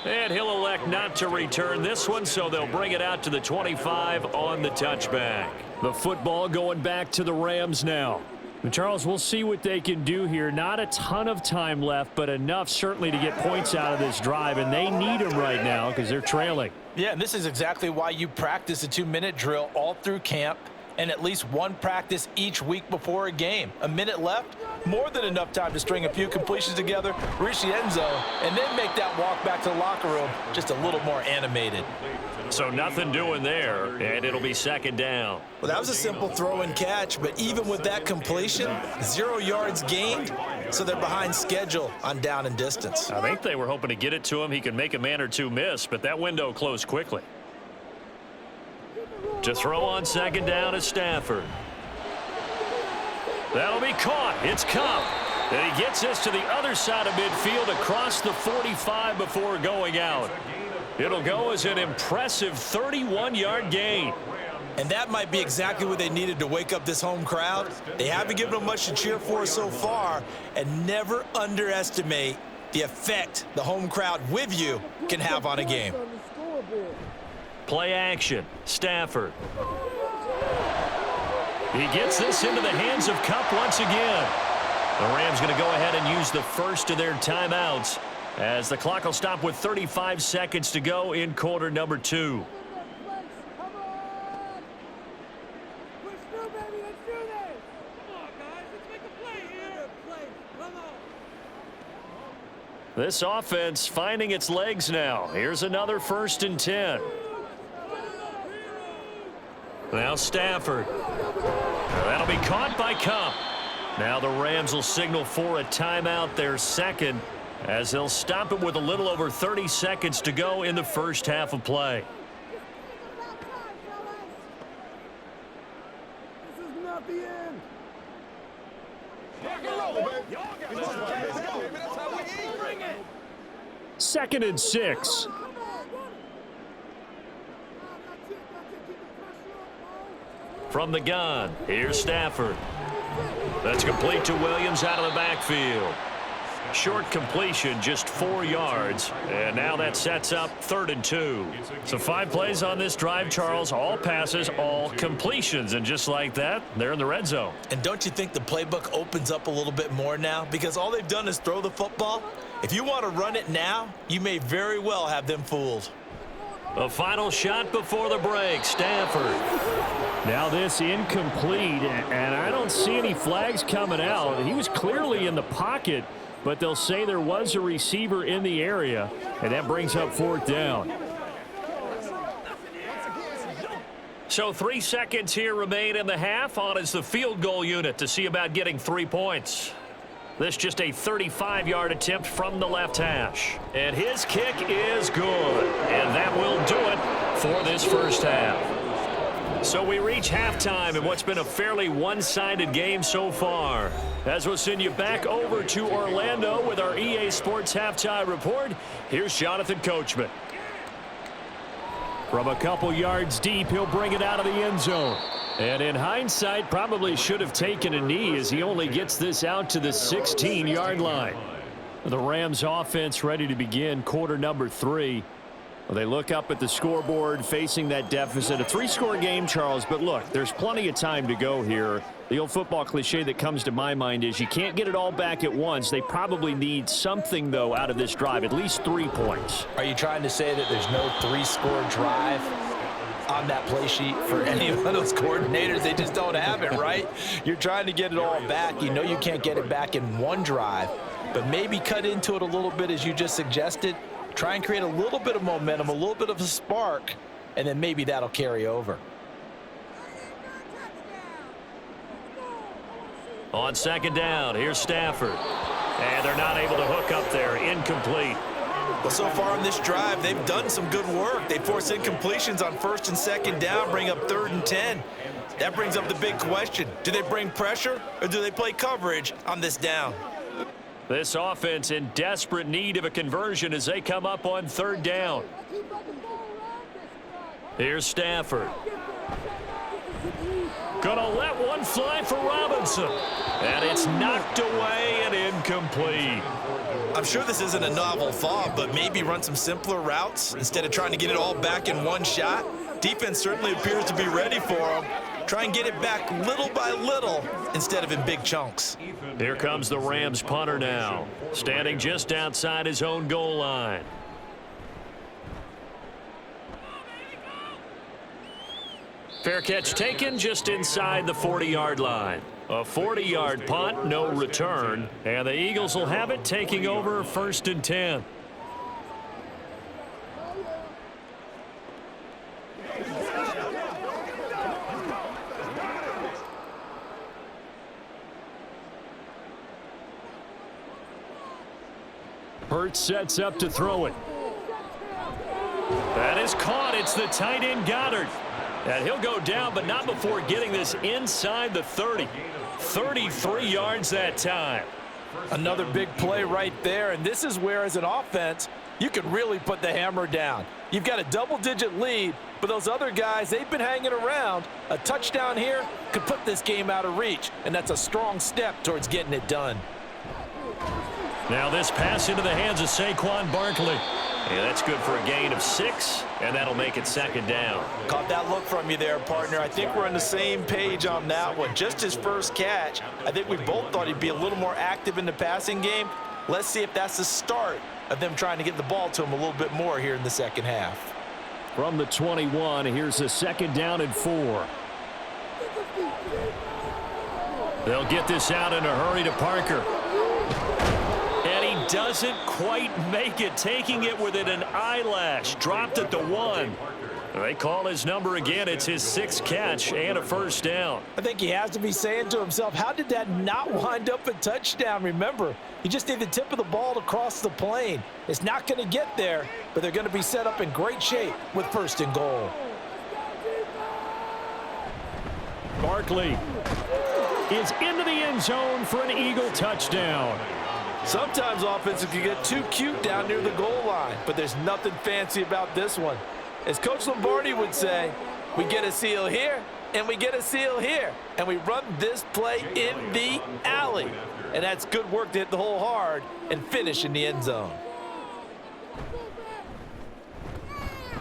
And he'll elect not to return this one, so they'll bring it out to the 25 on the touchback. The football going back to the Rams now. And Charles, we'll see what they can do here. Not a ton of time left, but enough certainly to get points out of this drive, and they need them right now because they're trailing. Yeah, and this is exactly why you practice a 2-minute drill all through camp and at least one practice each week before a game. A minute left, more than enough time to string a few completions together, reach the end zone, and then make that walk back to the locker room just a little more animated. So nothing doing there, and it'll be second down. Well, that was a simple throw and catch, but even with that completion, 0 yards gained, so they're behind schedule on down and distance. I think they were hoping to get it to him. He could make a man or two miss, but that window closed quickly. To throw on second down is Stafford. That'll be caught. It's Cup. And he gets this to the other side of midfield across the 45 before going out. It'll go as an impressive 31-yard gain. And that might be exactly what they needed to wake up this home crowd. They haven't given them much to cheer for so far, and never underestimate the effect the home crowd with you can have on a game. Play action. Stafford. He gets this into the hands of Cup once again. The Rams going to go ahead and use the first of their timeouts as the clock will stop with 35 seconds to go in quarter number 2. This offense finding its legs now. Here's another 1st and 10. Now Stafford. That'll be caught by Cup. Now the Rams will signal for a timeout, their second, as they'll stop it with a little over 30 seconds to go in the first half of play. This is not the end. Second and 6. From the gun, here's Stafford. That's complete to Williams out of the backfield. Short completion, just 4 yards. And now that sets up 3rd and 2. So 5 plays on this drive, Charles. All passes, all completions. And just like that, they're in the red zone. And don't you think the playbook opens up a little bit more now? Because all they've done is throw the football. If you want to run it now, you may very well have them fooled. A final shot before the break. Stafford. Now this incomplete, and I don't see any flags coming out. He was clearly in the pocket, but they'll say there was a receiver in the area, and that brings up 4th down. So 3 seconds here remain in the half. On is the field goal unit to see about getting 3 points. This just a 35-yard attempt from the left hash. And his kick is good. And that will do it for this first half. So we reach halftime in what's been a fairly one-sided game so far. As we'll send you back over to Orlando with our EA Sports Halftime Report, here's Jonathan Coachman. From a couple yards deep, he'll bring it out of the end zone. And in hindsight, probably should have taken a knee as he only gets this out to the 16-yard line. The Rams offense ready to begin quarter number 3. Well, they look up at the scoreboard facing that deficit. A 3-score game, Charles, but look, there's plenty of time to go here. The old football cliche that comes to my mind is you can't get it all back at once. They probably need something, though, out of this drive, at least 3 points. Are you trying to say that there's no 3-score drive on that play sheet for any of those coordinators? They just don't have it, right? You're trying to get it all back. You know you can't get it back in one drive, but maybe cut into it a little bit as you just suggested. Try and create a little bit of momentum, a little bit of a spark, and then maybe that'll carry over. On second down, here's Stafford. And they're not able to hook up there. Incomplete. Well, so far on this drive, they've done some good work. They force incompletions on first and second down, bring up 3rd and 10. That brings up the big question. Do they bring pressure or do they play coverage on this down? This offense in desperate need of a conversion as they come up on 3rd down. Here's Stafford. Gonna let one fly for Robinson. And it's knocked away and incomplete. I'm sure this isn't a novel thought, but maybe run some simpler routes instead of trying to get it all back in one shot. Defense certainly appears to be ready for them. Try and get it back little by little instead of in big chunks. Here comes the Rams punter now, standing just outside his own goal line. Fair catch taken just inside the 40-yard line. A 40-yard punt, no return, and the Eagles will have it taking over 1st and 10. Hurts sets up to throw it. That is caught. It's the tight end Goddard. And he'll go down, but not before getting this inside the 30. 33 yards that time. Another big play right there, and this is where, as an offense, you can really put the hammer down. You've got a double-digit lead, but those other guys, they've been hanging around. A touchdown here could put this game out of reach, and that's a strong step towards getting it done. Now this pass into the hands of Saquon Barkley. Yeah, that's good for a gain of 6, and that'll make it 2nd down. Caught that look from you there, partner. I think we're on the same page on that one. Just his first catch, I think we both thought he'd be a little more active in the passing game. Let's see if that's the start of them trying to get the ball to him a little bit more here in the second half. From the 21, here's a 2nd down and 4. They'll get this out in a hurry to Parker. And he doesn't quite make it, taking it within an eyelash. Dropped at the 1. They call his number again. It's his 6th catch and a 1st down. I think he has to be saying to himself, how did that not wind up a touchdown? Remember, you just need the tip of the ball to cross the plane. It's not going to get there, but they're going to be set up in great shape with 1st and goal. Barkley is into the end zone for an Eagle touchdown. Sometimes offenses can get too cute down near the goal line, but there's nothing fancy about this one. As Coach Lombardi would say, we get a seal here, and we get a seal here, and we run this play in the alley. And that's good work to hit the hole hard and finish in the end zone.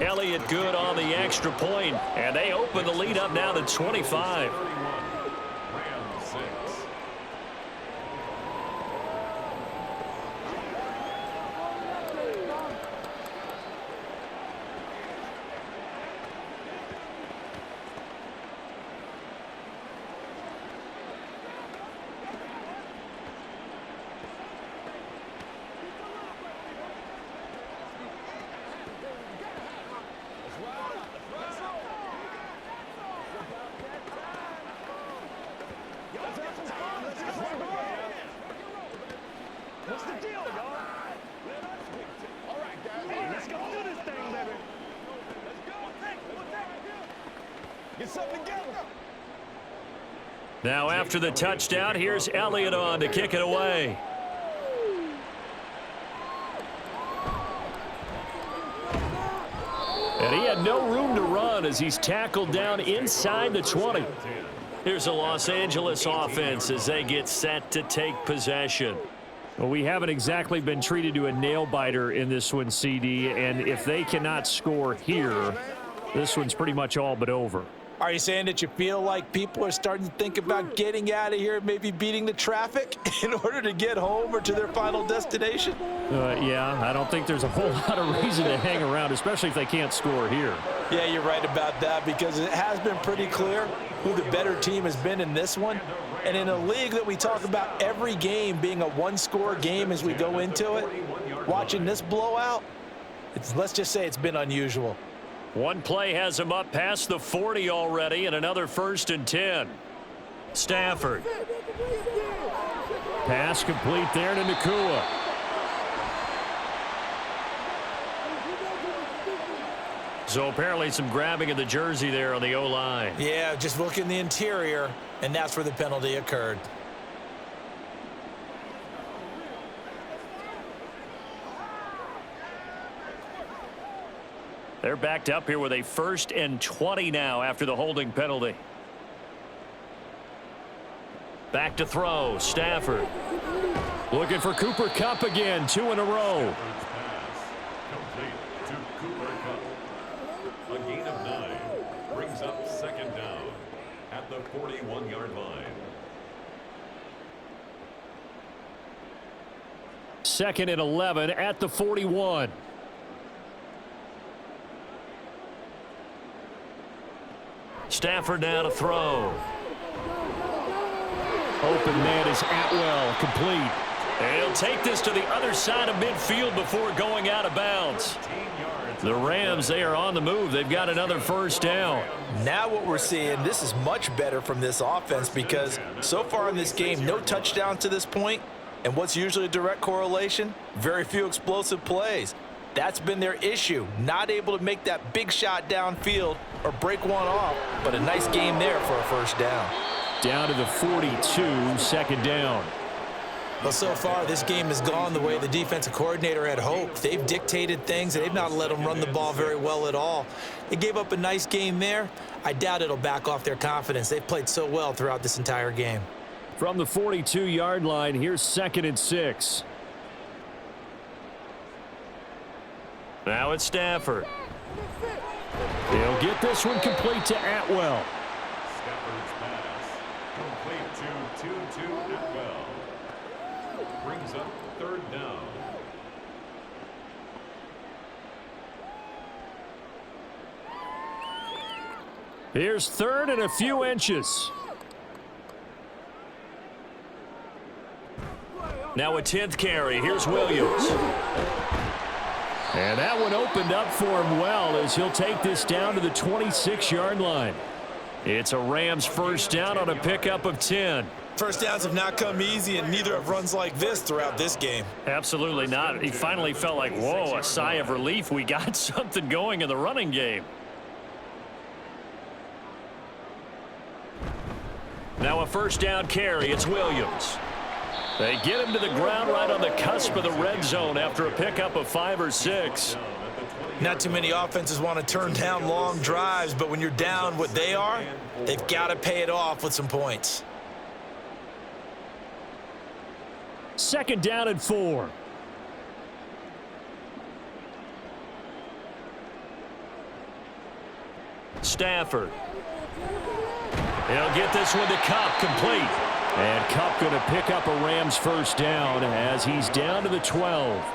Elliott good on the extra point, and they open the lead up now to 25. What's the deal, y'all? All right, guys. Hey, let's go do this thing, baby. Let's go. Get something together. Now after the touchdown, here's Elliott on to kick it away. And he had no room to run as he's tackled down inside the 20. Here's the Los Angeles offense as they get set to take possession. Well, we haven't exactly been treated to a nail-biter in this one, CD, and if they cannot score here, this one's pretty much all but over. Are you saying that you feel like people are starting to think about getting out of here, maybe beating the traffic in order to get home or to their final destination? Yeah, I don't think there's a whole lot of reason to hang around, especially if they can't score here. Yeah, you're right about that, because it has been pretty clear who the better team has been in this one. And in a league that we talk about every game being a one-score game as we go into it, watching this blowout, let's just say it's been unusual. One play has him up past the 40 already, and another 1st and 10. Stafford. Pass complete there to Nakua. So apparently some grabbing of the jersey there on the O-line. Yeah, just look in the interior, and that's where the penalty occurred. They're backed up here with a 1st and 20 now after the holding penalty. Back to throw. Stafford. Looking for Cooper Kupp again. 2 in a row. Complete to Cooper Kupp. A gain of 9 brings up 2nd down at the 41-yard line. 2nd and 11 at the 41. Stafford now to throw. Open man is Atwell, complete. And he'll take this to the other side of midfield before going out of bounds. The Rams, they are on the move. They've got another 1st down. Now what we're seeing, this is much better from this offense, because so far in this game, no touchdowns to this point. And what's usually a direct correlation? Very few explosive plays. That's been their issue, not able to make that big shot downfield or break one off, but a nice game there for a 1st down. Down to the 42, 2nd down. Well, so far, this game has gone the way the defensive coordinator had hoped. They've dictated things, and they've not let them run the ball very well at all. They gave up a nice game there. I doubt it'll back off their confidence. They've played so well throughout this entire game. From the 42-yard line, here's 2nd and 6. Now it's Stafford. He'll get this one complete to Atwell. Stafford's pass complete to Atwell. Brings up 3rd down. Here's 3rd and a few inches. Now a 10th carry. Here's Williams. And that one opened up for him well as he'll take this down to the 26-yard line. It's a Rams 1st down on a pickup of 10. 1st downs have not come easy, and neither have runs like this throughout this game. Absolutely not. He finally felt like, whoa, a sigh of relief. We got something going in the running game. Now a 1st down carry. It's Williams. They get him to the ground right on the cusp of the red zone after a pickup of 5 or 6. Not too many offenses want to turn down long drives, but when you're down what they are, they've got to pay it off with some points. 2nd down and 4. Stafford. He'll get this one to Kupp, complete. And Kupp going to pick up a Rams 1st down as he's down to the 12.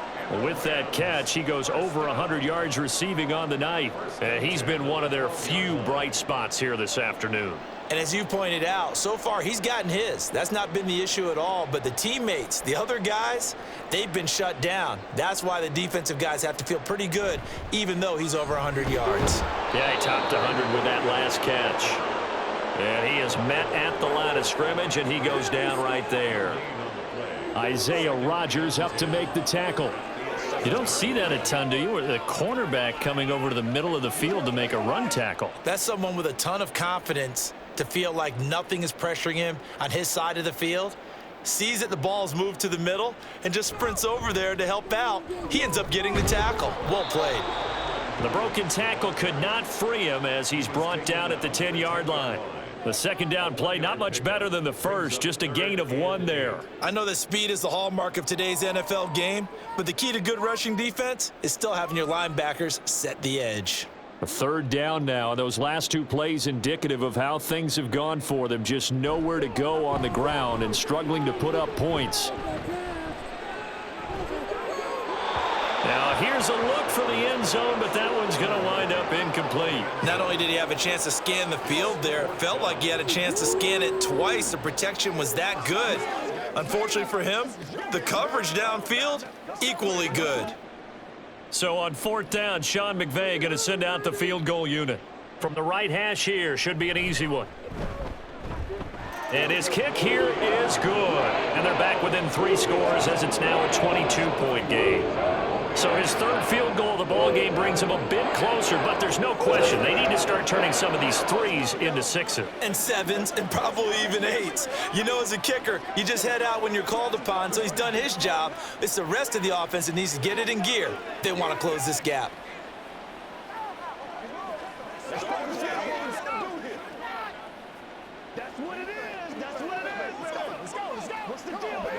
With that catch, he goes over 100 yards receiving on the night. He's been one of their few bright spots here this afternoon. And as you pointed out, so far he's gotten his. That's not been the issue at all. But the teammates, the other guys, they've been shut down. That's why the defensive guys have to feel pretty good, even though he's over 100 yards. Yeah, he topped 100 with that last catch. And he is met at the line of scrimmage, and he goes down right there. Isaiah Rodgers up to make the tackle. You don't see that a ton, do you? The cornerback coming over to the middle of the field to make a run tackle. That's someone with a ton of confidence to feel like nothing is pressuring him on his side of the field. Sees that the ball's moved to the middle and just sprints over there to help out. He ends up getting the tackle. Well played. The broken tackle could not free him as he's brought down at the 10-yard line. The second down play, not much better than the first, just a gain of 1 there. I know that speed is the hallmark of today's NFL game, but the key to good rushing defense is still having your linebackers set the edge. A third down now. Those last 2 plays indicative of how things have gone for them. Just nowhere to go on the ground and struggling to put up points. Now here's a look for the end zone, but that one's going to wind up incomplete. Not only did he have a chance to scan the field there, it felt like he had a chance to scan it twice. The protection was that good. Unfortunately for him, the coverage downfield, equally good. So on 4th down, Sean McVay going to send out the field goal unit. From the right hash here, should be an easy one. And his kick here is good. And they're back within 3 scores as it's now a 22-point game. So his third field goal of the ball game brings him a bit closer, but there's no question they need to start turning some of these 3s into 6s. And 7s, and probably even 8s. You know, as a kicker, you just head out when you're called upon, so he's done his job. It's the rest of the offense that needs to get it in gear. They want to close this gap. That's what it is. That's what it is. Let's go. Let's go. Let's go. What's the deal, baby?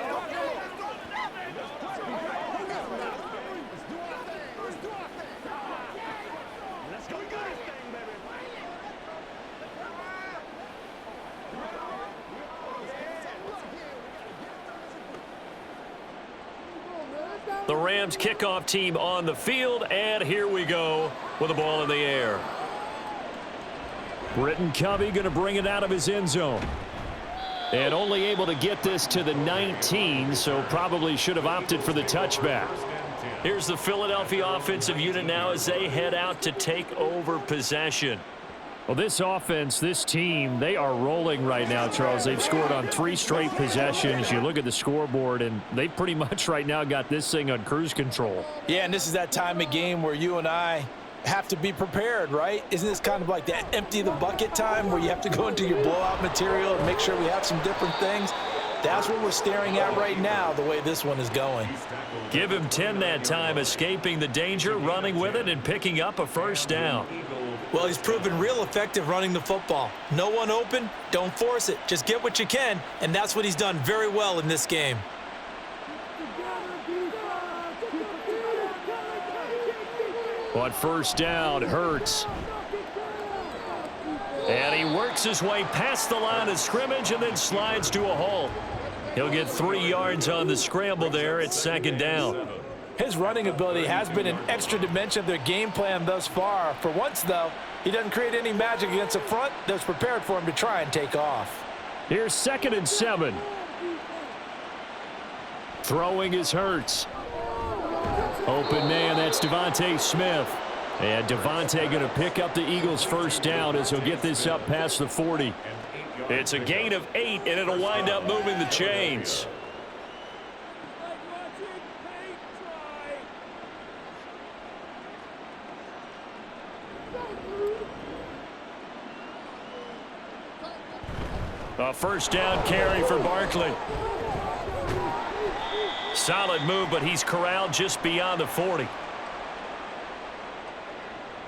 Let's go. We got this thing, baby. The Rams kickoff team on the field, and here we go with the ball in the air. Britton Covey going to bring it out of his end zone. And only able to get this to the 19, so probably should have opted for the touchback. Here's the Philadelphia offensive unit now as they head out to take over possession. Well, this offense, this team, they are rolling right now, Charles. They've scored on 3 straight possessions. You look at the scoreboard, and they pretty much right now got this thing on cruise control. Yeah, and this is that time of game where you and I have to be prepared, right? Isn't this kind of like that empty the bucket time where you have to go into your blowout material and make sure we have some different things? That's what we're staring at right now, the way this one is going. Give him 10 that time, escaping the danger, running with it, and picking up a first down. Well, he's proven real effective running the football. No one open, don't force it. Just get what you can, and that's what he's done very well in this game. On first down, Hurts. And he works his way past the line of scrimmage and then slides to a halt. He'll get 3 yards on the scramble there at 2nd down. His running ability has been an extra dimension of their game plan thus far. For once, though, he doesn't create any magic against the front that's prepared for him to try and take off. Here's 2nd and 7. Throwing is Hurts. Open man, that's Devontae Smith. And Devontae going to pick up the Eagles' first down as he'll get this up past the 40. It's a gain of 8, and it'll wind up moving the chains. A first down carry for Barkley. Solid move, but he's corralled just beyond the 40.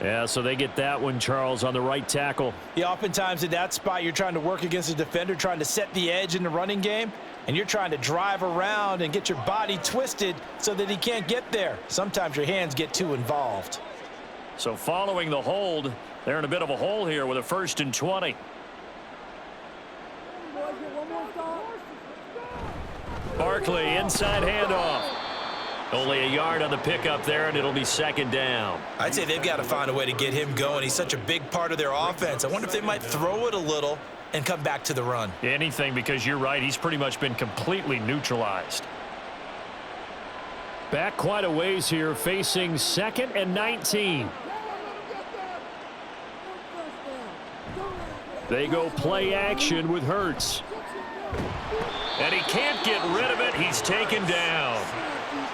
Yeah, so they get that one, Charles, on the right tackle. Yeah, oftentimes in that spot, you're trying to work against a defender, trying to set the edge in the running game, and you're trying to drive around and get your body twisted so that he can't get there. Sometimes your hands get too involved. So following the hold, they're in a bit of a hole here with a 1st and 20. Barkley, inside handoff. Only a yard on the pickup there, and it'll be 2nd down. I'd say they've got to find a way to get him going. He's such a big part of their offense. I wonder if they might throw it a little and come back to the run. Anything, because you're right, he's pretty much been completely neutralized. Back quite a ways here, facing 2nd and 19. They go play action with Hurts. And he can't get rid of it. He's taken down.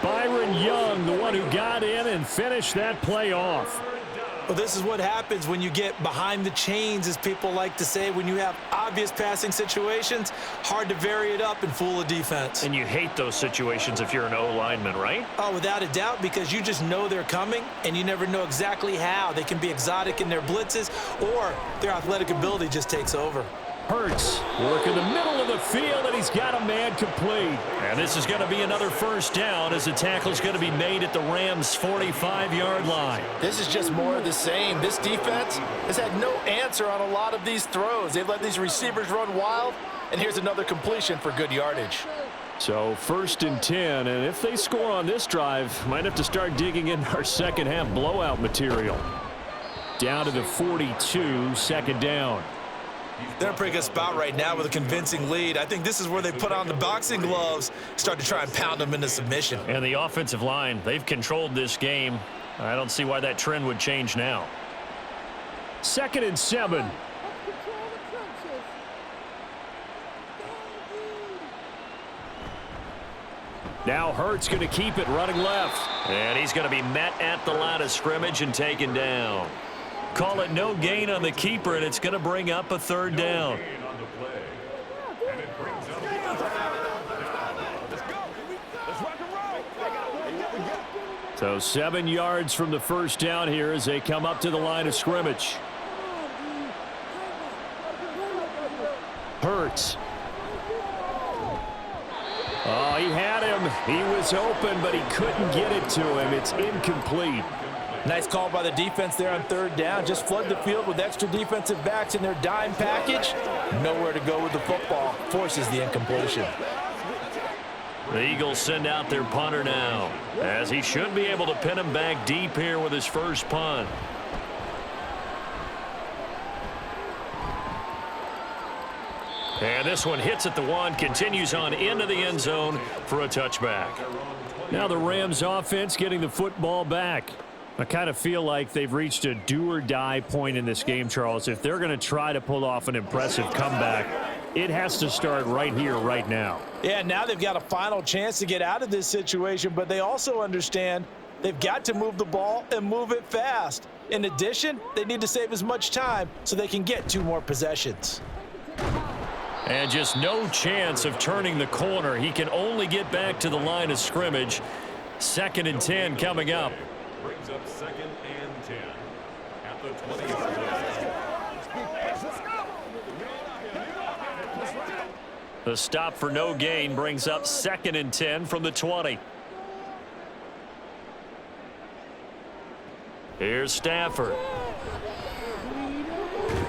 Byron Young, the one who got in and finished that play off. Well, this is what happens when you get behind the chains, as people like to say. When you have obvious passing situations, hard to vary it up and fool a defense. And you hate those situations if you're an O-lineman, right? Oh, without a doubt, because you just know they're coming, and you never know exactly how. They can be exotic in their blitzes, or their athletic ability just takes over. Hurts will look in the middle of the field, and he's got a man complete. And this is going to be another first down as the tackle's going to be made at the Rams' 45-yard line. This is just more of the same. This defense has had no answer on a lot of these throws. They've let these receivers run wild, and here's another completion for good yardage. So 1st and 10, and if they score on this drive, might have to start digging in our second half blowout material. Down to the 42, 2nd down. They're in a pretty good spot right now with a convincing lead. I think this is where they put on the boxing gloves, start to try and pound them into submission. And the offensive line, they've controlled this game. I don't see why that trend would change now. 2nd and 7. Now Hurts going to keep it running left. And he's going to be met at the line of scrimmage and taken down. Call it no gain on the keeper, and it's going to bring up a 3rd down. So 7 yards from the first down here as they come up to the line of scrimmage. Hurts. Oh, he had him. He was open, but he couldn't get it to him. It's incomplete. Nice call by the defense there on 3rd down. Just flood the field with extra defensive backs in their dime package. Nowhere to go with the football. Forces the incompletion. The Eagles send out their punter now, as he should be able to pin him back deep here with his first punt. And this one hits at the 1, continues on into the end zone for a touchback. Now the Rams offense getting the football back. I kind of feel like they've reached a do-or-die point in this game, Charles. If they're going to try to pull off an impressive comeback, it has to start right here, right now. Yeah, now they've got a final chance to get out of this situation, but they also understand they've got to move the ball and move it fast. In addition, they need to save as much time so they can get 2 more possessions. And just no chance of turning the corner. He can only get back to the line of scrimmage. 2nd and 10 coming up. Brings up 2nd and 10 at the 20-yard line. The stop for no gain brings up 2nd and 10 from the 20. Here's Stafford.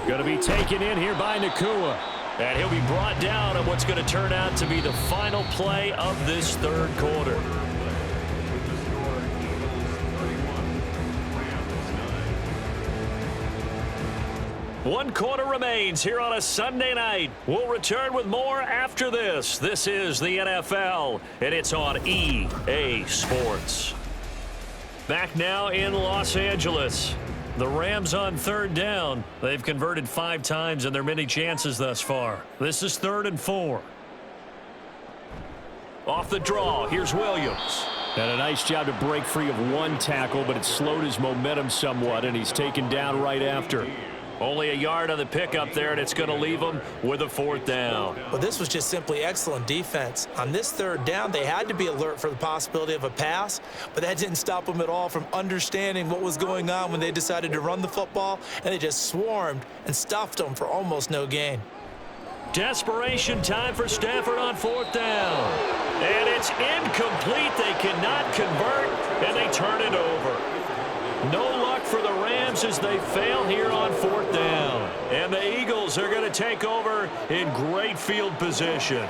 Going to be taken in here by Nakua. And he'll be brought down on what's going to turn out to be the final play of this 3rd quarter. With the score, Eagles 31, Rams 9. 1 quarter remains here on a Sunday night. We'll return with more after this. This is the NFL, and it's on EA Sports. Back now in Los Angeles. The Rams on 3rd down. They've converted 5 times in their many chances thus far. This is 3rd and 4. Off the draw, here's Williams. And a nice job to break free of 1 tackle, but it slowed his momentum somewhat, and he's taken down right after. Only a yard on the pickup there, and it's going to leave him with a 4th down. Well, this was just simply excellent defense. On this 3rd down, they had to be alert for the possibility of a pass, but that didn't stop them at all from understanding what was going on when they decided to run the football, and they just swarmed and stuffed them for almost no gain. Desperation time for Stafford on 4th down. And it's incomplete. They cannot convert, and they turn it over. No luck for the Rams as they fail here on 4th down. And the Eagles are going to take over in great field position.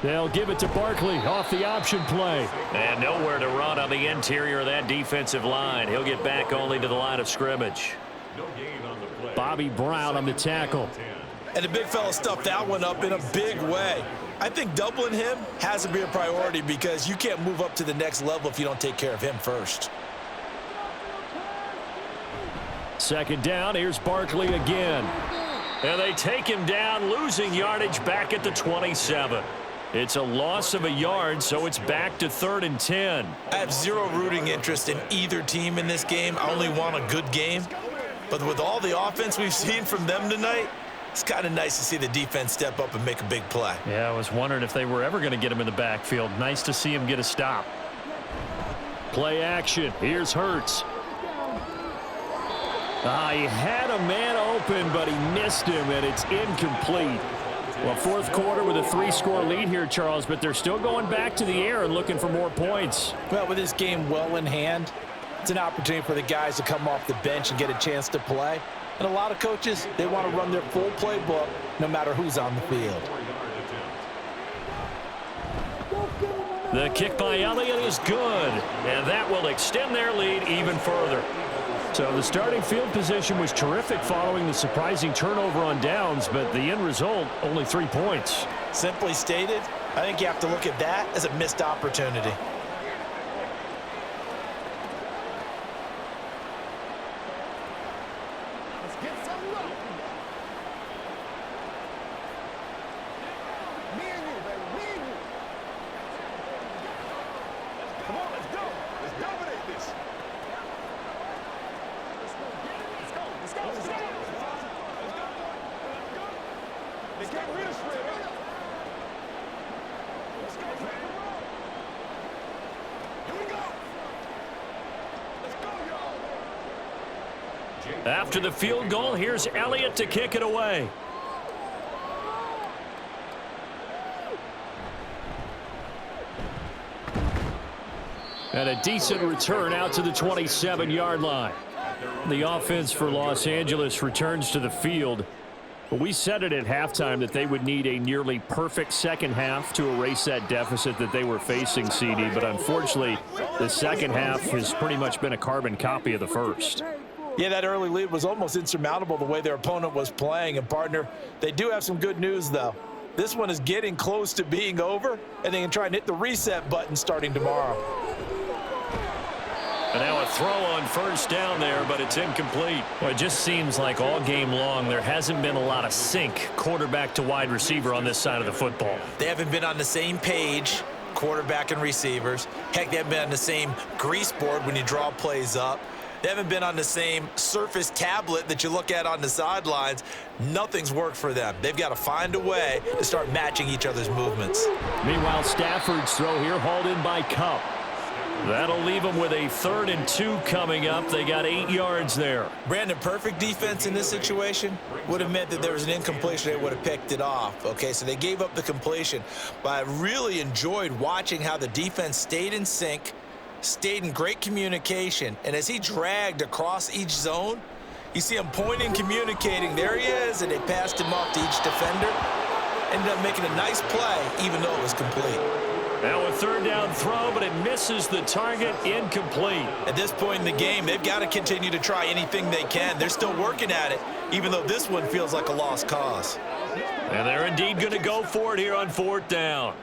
They'll give it to Barkley off the option play. And nowhere to run on the interior of that defensive line. He'll get back only to the line of scrimmage. No gain on the play. Bobby Brown on the tackle. And the big fella stuffed that one up in a big way. I think doubling him has to be a priority because you can't move up to the next level if you don't take care of him first. 2nd down, here's Barkley again. And they take him down, losing yardage back at the 27. It's a loss of a yard, so it's back to 3rd and 10. I have zero rooting interest in either team in this game. I only want a good game. But with all the offense we've seen from them tonight, It's kind of nice to see the defense step up and make a big play. Yeah, I was wondering if they were ever going to get him in the backfield. Nice to see him get a stop. Play action. Here's Hurts. He had a man open, but he missed him, and it's incomplete. Well, fourth quarter with a 3-score lead here, Charles, but they're still going back to the air and looking for more points. Well, with this game well in hand, it's an opportunity for the guys to come off the bench and get a chance to play. And a lot of coaches, they want to run their full playbook no matter who's on the field. The kick by Elliott is good, and that will extend their lead even further. So the starting field position was terrific following the surprising turnover on downs, but the end result, only 3 points. Simply stated, I think you have to look at that as a missed opportunity. Let's get some love. Me and you, baby. Me and you. Come on, let's go. Let's dominate this. Let's go. They can't read us straight up. Let's go, man. Here we go. Let's go, y'all. After the field goal, here's Elliott to kick it away. And a decent return out to the 27-yard line. The offense for Los Angeles returns to the field. But we said it at halftime that they would need a nearly perfect second half to erase that deficit that they were facing, CD. But unfortunately, the second half has pretty much been a carbon copy of the first. Yeah, that early lead was almost insurmountable the way their opponent was playing. And, partner, they do have some good news, though. This one is getting close to being over, and they can try and hit the reset button starting tomorrow. And now a throw on first down there, but it's incomplete. Well, it just seems like all game long there hasn't been a lot of sync quarterback to wide receiver on this side of the football. They haven't been on the same page, quarterback and receivers. Heck, they haven't been on the same grease board when you draw plays up. They haven't been on the same Surface tablet that you look at on the sidelines. Nothing's worked for them. They've got to find a way to start matching each other's movements. Meanwhile, Stafford's throw here hauled in by Kupp. That'll leave them with a 3rd and 2 coming up. They got 8 yards there. Brandon, perfect defense in this situation would have meant that there was an incompletion. They would have picked it off. Okay, so they gave up the completion. But I really enjoyed watching how the defense stayed in sync, stayed in great communication. And as he dragged across each zone, you see him pointing, communicating. There he is, and they passed him off to each defender. Ended up making a nice play, even though it was complete. Now a 3rd down throw, but it misses the target, incomplete. At this point in the game, they've got to continue to try anything they can. They're still working at it, even though this one feels like a lost cause. And they're indeed going to go for it here on 4th down.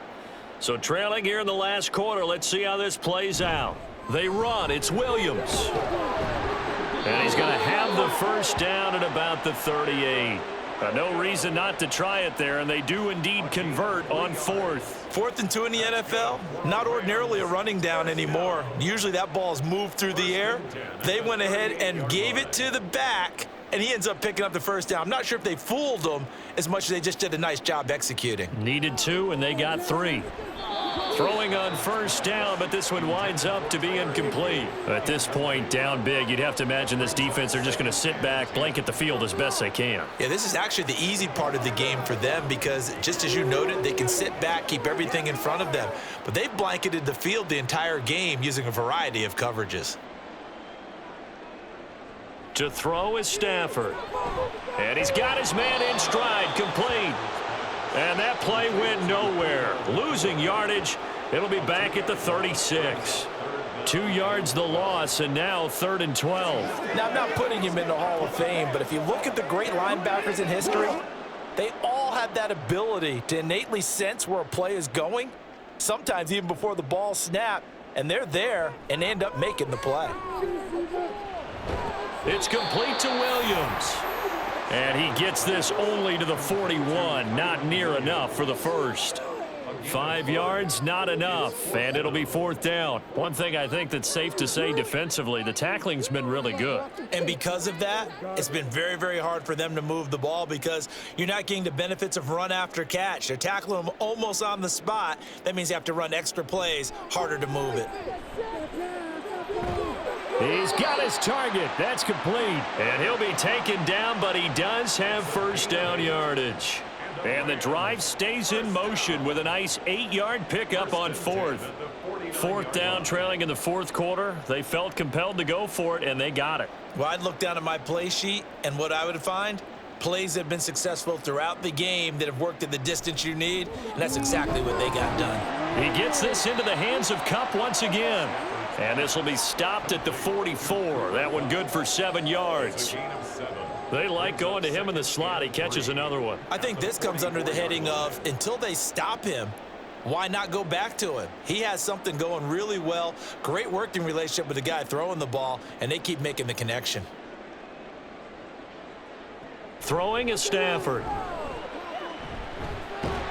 So trailing here in the last quarter, let's see how this plays out. They run, it's Williams. And he's going to have the first down at about the 38. No reason not to try it there, and they do indeed convert on 4th. 4th and 2 in the NFL, not ordinarily a running down anymore. Usually that ball's moved through the air. They went ahead and gave it to the back, and he ends up picking up the first down. I'm not sure if they fooled him as much as they just did a nice job executing. Needed 2, and they got 3. Throwing on first down, but this one winds up to be incomplete. At this point, down big, you'd have to imagine this defense are just going to sit back, blanket the field as best they can. Yeah, this is actually the easy part of the game for them because, just as you noted, they can sit back, keep everything in front of them. But they've blanketed the field the entire game using a variety of coverages. To throw is Stafford. And he's got his man in stride, complete. And that play went nowhere. Losing yardage. It'll be back at the 36. 2 yards the loss, and now 3rd and 12. Now, I'm not putting him in the Hall of Fame, but if you look at the great linebackers in history, they all have that ability to innately sense where a play is going, sometimes even before the ball snapped, and they're there and end up making the play. It's complete to Williams. And he gets this only to the 41, not near enough for the first. 5 yards, not enough, and it'll be 4th down. One thing I think that's safe to say defensively, the tackling's been really good. And because of that, it's been very, very hard for them to move the ball because you're not getting the benefits of run after catch. They're tackling them almost on the spot. That means you have to run extra plays, harder to move it. He's got his target. That's complete. And he'll be taken down, but he does have 1st down yardage. And the drive stays in motion with a nice 8-yard pickup on 4th. 4th down, trailing in the 4th quarter. They felt compelled to go for it, and they got it. Well, I'd look down at my play sheet, and what I would find, plays that have been successful throughout the game that have worked at the distance you need, and that's exactly what they got done. He gets this into the hands of Kupp once again. And this will be stopped at the 44. That one good for 7 yards. They like going to him in the slot. He catches another one. I think this comes under the heading of until they stop him, why not go back to him? He has something going really well. Great working relationship with the guy throwing the ball, and they keep making the connection. Throwing is Stafford.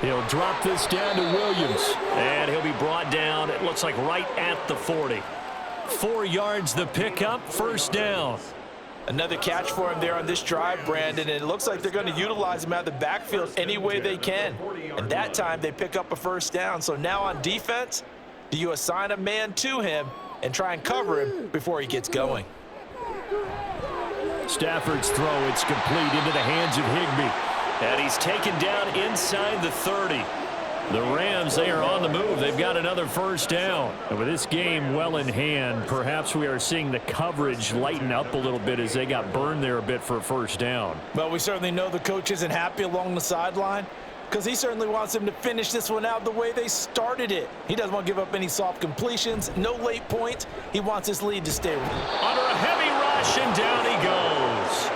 He'll drop this down to Williams, and he'll be brought down, it looks like right at the 40. 4 yards the pickup, 1st down. Another catch for him there on this drive, Brandon, and it looks like they're going to utilize him out of the backfield any way they can. And that time they pick up a 1st down. So now on defense, do you assign a man to him and try and cover him before he gets going? Stafford's throw, it's complete into the hands of Higbee. And he's taken down inside the 30. The Rams, they are on the move. They've got another 1st down. And with this game well in hand, perhaps we are seeing the coverage lighten up a little bit as they got burned there a bit for a 1st down. Well, we certainly know the coach isn't happy along the sideline because he certainly wants them to finish this one out the way they started it. He doesn't want to give up any soft completions, no late points. He wants his lead to stay. Under a heavy rush, and down he goes.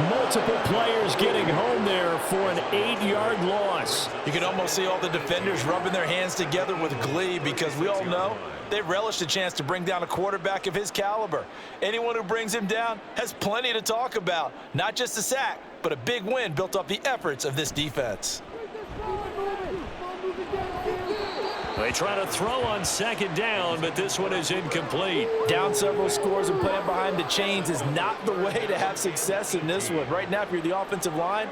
Multiple players getting home there for an 8-yard loss. You can almost see all the defenders rubbing their hands together with glee because we all know they relish the chance to bring down a quarterback of his caliber. Anyone who brings him down has plenty to talk about. Not just a sack, but a big win built off the efforts of this defense. They try to throw on 2nd down, but this one is incomplete. Down several scores and playing behind the chains is not the way to have success in this one. Right now, if you're the offensive line,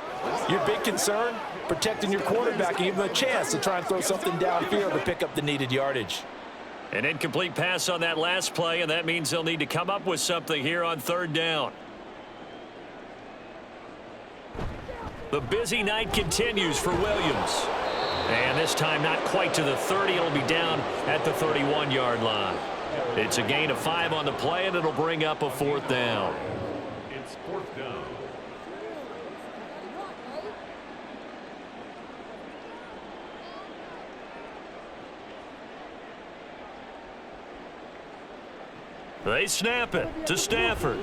your big concern, protecting your quarterback and give him a chance to try and throw something downfield to pick up the needed yardage. An incomplete pass on that last play, and that means they'll need to come up with something here on 3rd down. The busy night continues for Williams. And this time not quite to the 30. It'll be down at the 31-yard line. It's a gain of 5 on the play, and it'll bring up a 4th down. It's 4th down. They snap it to Stafford.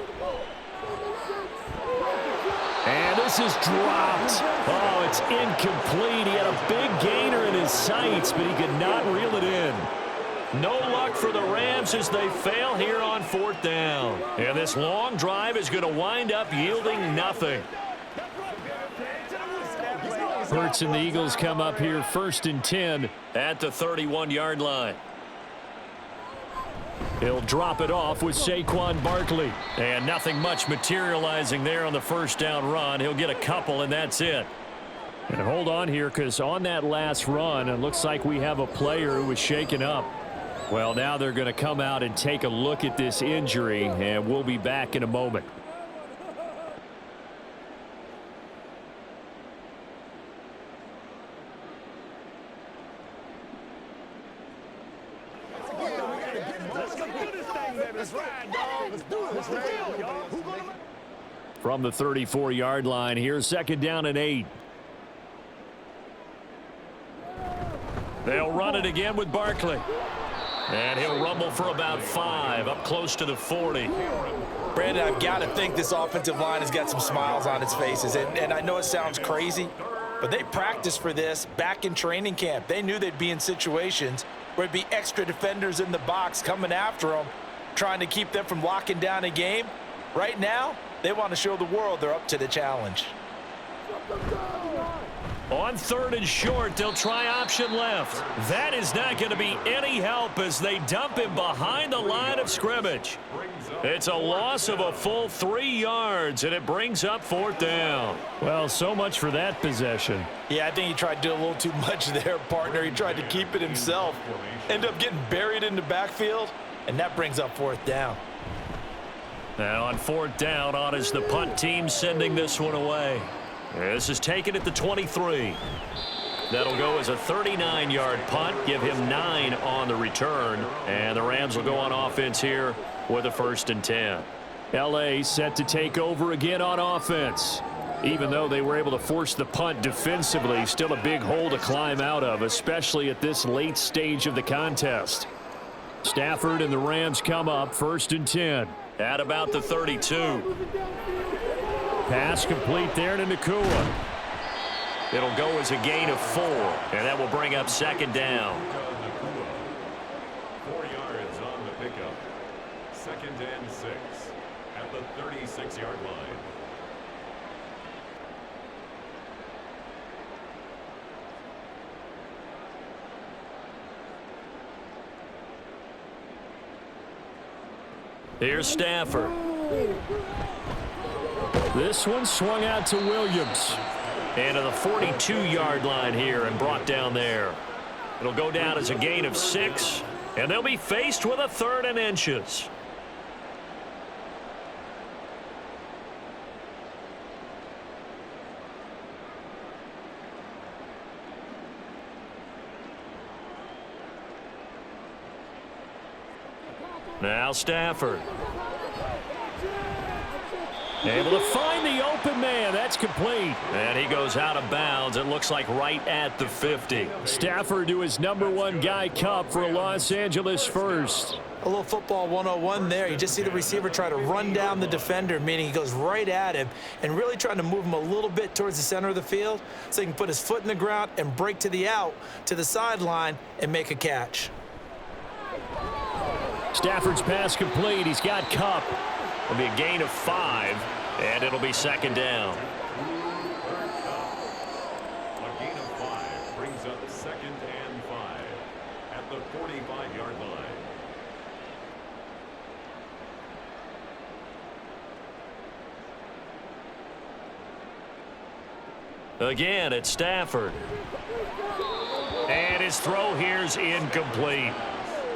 And this is dropped. Oh, it's incomplete. He had a big gainer in his sights, but he could not reel it in. No luck for the Rams as they fail here on 4th down. And this long drive is going to wind up yielding nothing. Hurts and the Eagles come up here 1st and 10 at the 31-yard line. He'll drop it off with Saquon Barkley. And nothing much materializing there on the 1st down run. He'll get a couple, and that's it. And hold on here, because on that last run, it looks like we have a player who was shaken up. Well, now they're going to come out and take a look at this injury, and we'll be back in a moment. From the 34-yard line, here's 2nd down and 8. They'll run it again with Barkley. And he'll rumble for about 5, up close to the 40. Brandon, I've got to think this offensive line has got some smiles on its faces. And I know it sounds crazy, but they practiced for this back in training camp. They knew they'd be in situations where it'd be extra defenders in the box coming after them, trying to keep them from locking down a game. Right now, they want to show the world they're up to the challenge. On 3rd and short, they'll try option left. That is not going to be any help as they dump him behind the line of scrimmage. It's a loss of a full 3 yards, and it brings up 4th down. Well, so much for that possession. Yeah, I think he tried to do a little too much there, partner. He tried to keep it himself. Ended up getting buried in the backfield, and that brings up 4th down. Now on 4th down, on is the punt team sending this one away. This is taken at the 23. That'll go as a 39-yard punt, give him 9 on the return, and the Rams will go on offense here with a 1st and 10. L.A. set to take over again on offense. Even though they were able to force the punt defensively, still a big hole to climb out of, especially at this late stage of the contest. Stafford and the Rams come up 1st and 10. At about the 32. Pass complete there to Nakua. It'll go as a gain of 4, and that will bring up 2nd down. 4 yards on the pickup. 2nd and 6 at the 36-yard line. Here's Stafford. This one swung out to Williams. And to the 42-yard line here and brought down there. It'll go down as a gain of 6, and they'll be faced with a 3rd and inches. Now Stafford. Able to find the open man. That's complete. And he goes out of bounds. It looks like right at the 50. Stafford to his #1 guy Cup for a Los Angeles first. A little football 101 there. You just see the receiver try to run down the defender, meaning he goes right at him and really trying to move him a little bit towards the center of the field so he can put his foot in the ground and break to the out, to the sideline, and make a catch. Stafford's pass complete. He's got Cup. It'll be a gain of 5, and it'll be 2nd down. A gain of 5 brings up 2nd and 5 at the 45-yard line. Again, it's Stafford. And his throw here's incomplete.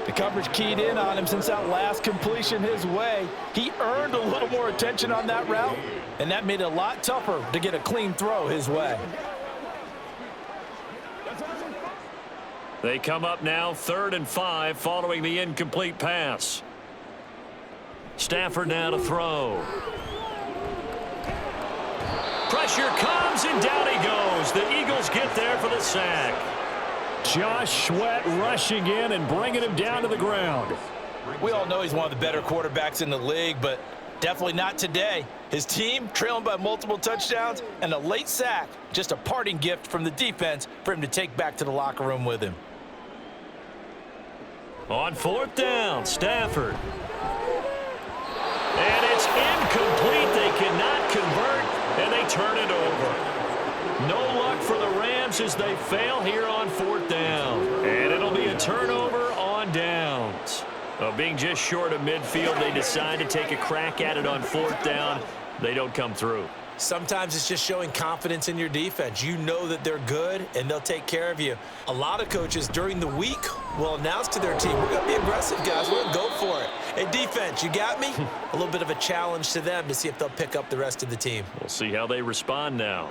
The coverage keyed in on him since that last completion his way. He earned a little more attention on that route, and that made it a lot tougher to get a clean throw his way. They come up now 3rd and 5 following the incomplete pass. Stafford now to throw. Pressure comes, and down he goes. The Eagles get there for the sack. Josh Sweat rushing in and bringing him down to the ground. We all know he's one of the better quarterbacks in the league, but definitely not today. His team trailing by multiple touchdowns and a late sack, just a parting gift from the defense for him to take back to the locker room with him. On 4th down, Stafford. And it's incomplete. They cannot convert, and they turn it over. No luck for the Rams as they fail here on 4th down. And it'll be a turnover on downs. Being just short of midfield, they decide to take a crack at it on 4th down. They don't come through. Sometimes it's just showing confidence in your defense. You know that they're good, and they'll take care of you. A lot of coaches during the week will announce to their team, we're going to be aggressive, guys. We're going to go for it. Hey, defense, you got me? A little bit of a challenge to them to see if they'll pick up the rest of the team. We'll see how they respond now.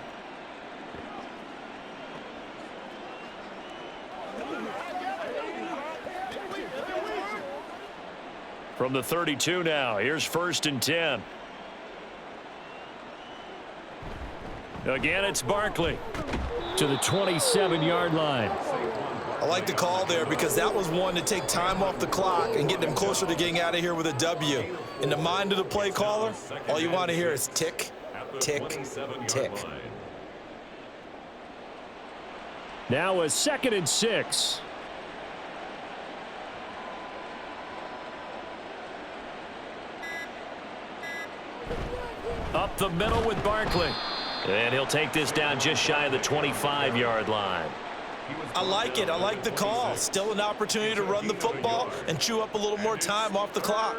From the 32 now, here's 1st and 10. Again, it's Barkley. To the 27-yard line. I like the call there because that was one to take time off the clock and get them closer to getting out of here with a W. In the mind of the play caller, all you want to hear is tick, tick, tick. Now a 2nd and 6. Up the middle with Barkley. And he'll take this down just shy of the 25-yard line. I like it. I like the call. Still an opportunity to run the football and chew up a little more time off the clock.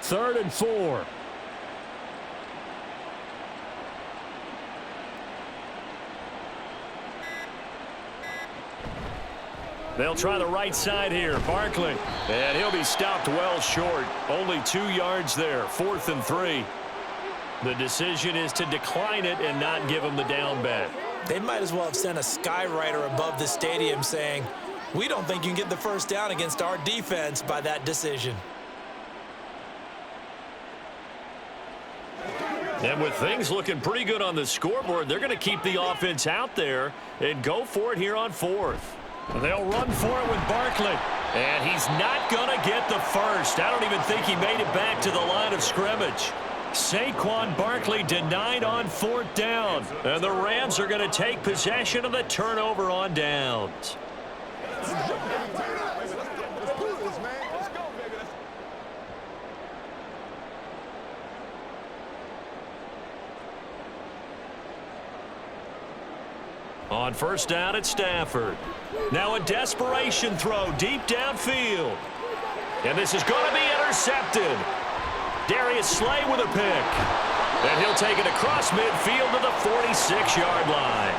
Third and 4. They'll try the right side here. Barkley. And he'll be stopped well short. Only 2 yards there. 4th and 3. The decision is to decline it and not give him the down bet. They might as well have sent a skywriter above the stadium saying, we don't think you can get the first down against our defense by that decision. And with things looking pretty good on the scoreboard, they're going to keep the offense out there and go for it here on 4th. They'll run for it with Barkley. And he's not going to get the first. I don't even think he made it back to the line of scrimmage. Saquon Barkley denied on 4th down. And the Rams are going to take possession of the turnover on downs. On 1st down at Stafford. Now a desperation throw deep downfield. And this is going to be intercepted. Darius Slay with a pick. And he'll take it across midfield to the 46-yard line.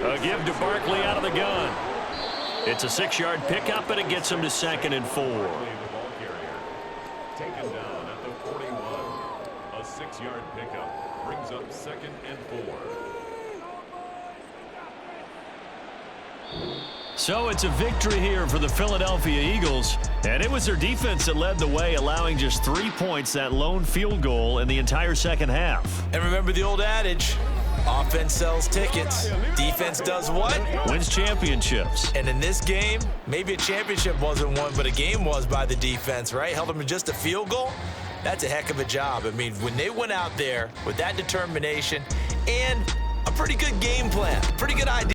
A give to Barkley out of the gun. It's a 6-yard pickup, and it gets him to 2nd and 4. Taken down at the 41. A 6-yard pickup brings up 2nd and 4. So it's a victory here for the Philadelphia Eagles. And it was their defense that led the way, allowing just 3 points, that lone field goal in the entire second half. And remember the old adage, offense sells tickets. Defense does what? Wins championships. And in this game, maybe a championship wasn't won, but a game was by the defense, right? Held them to just a field goal. That's a heck of a job. I mean, when they went out there with that determination and a pretty good game plan, pretty good idea.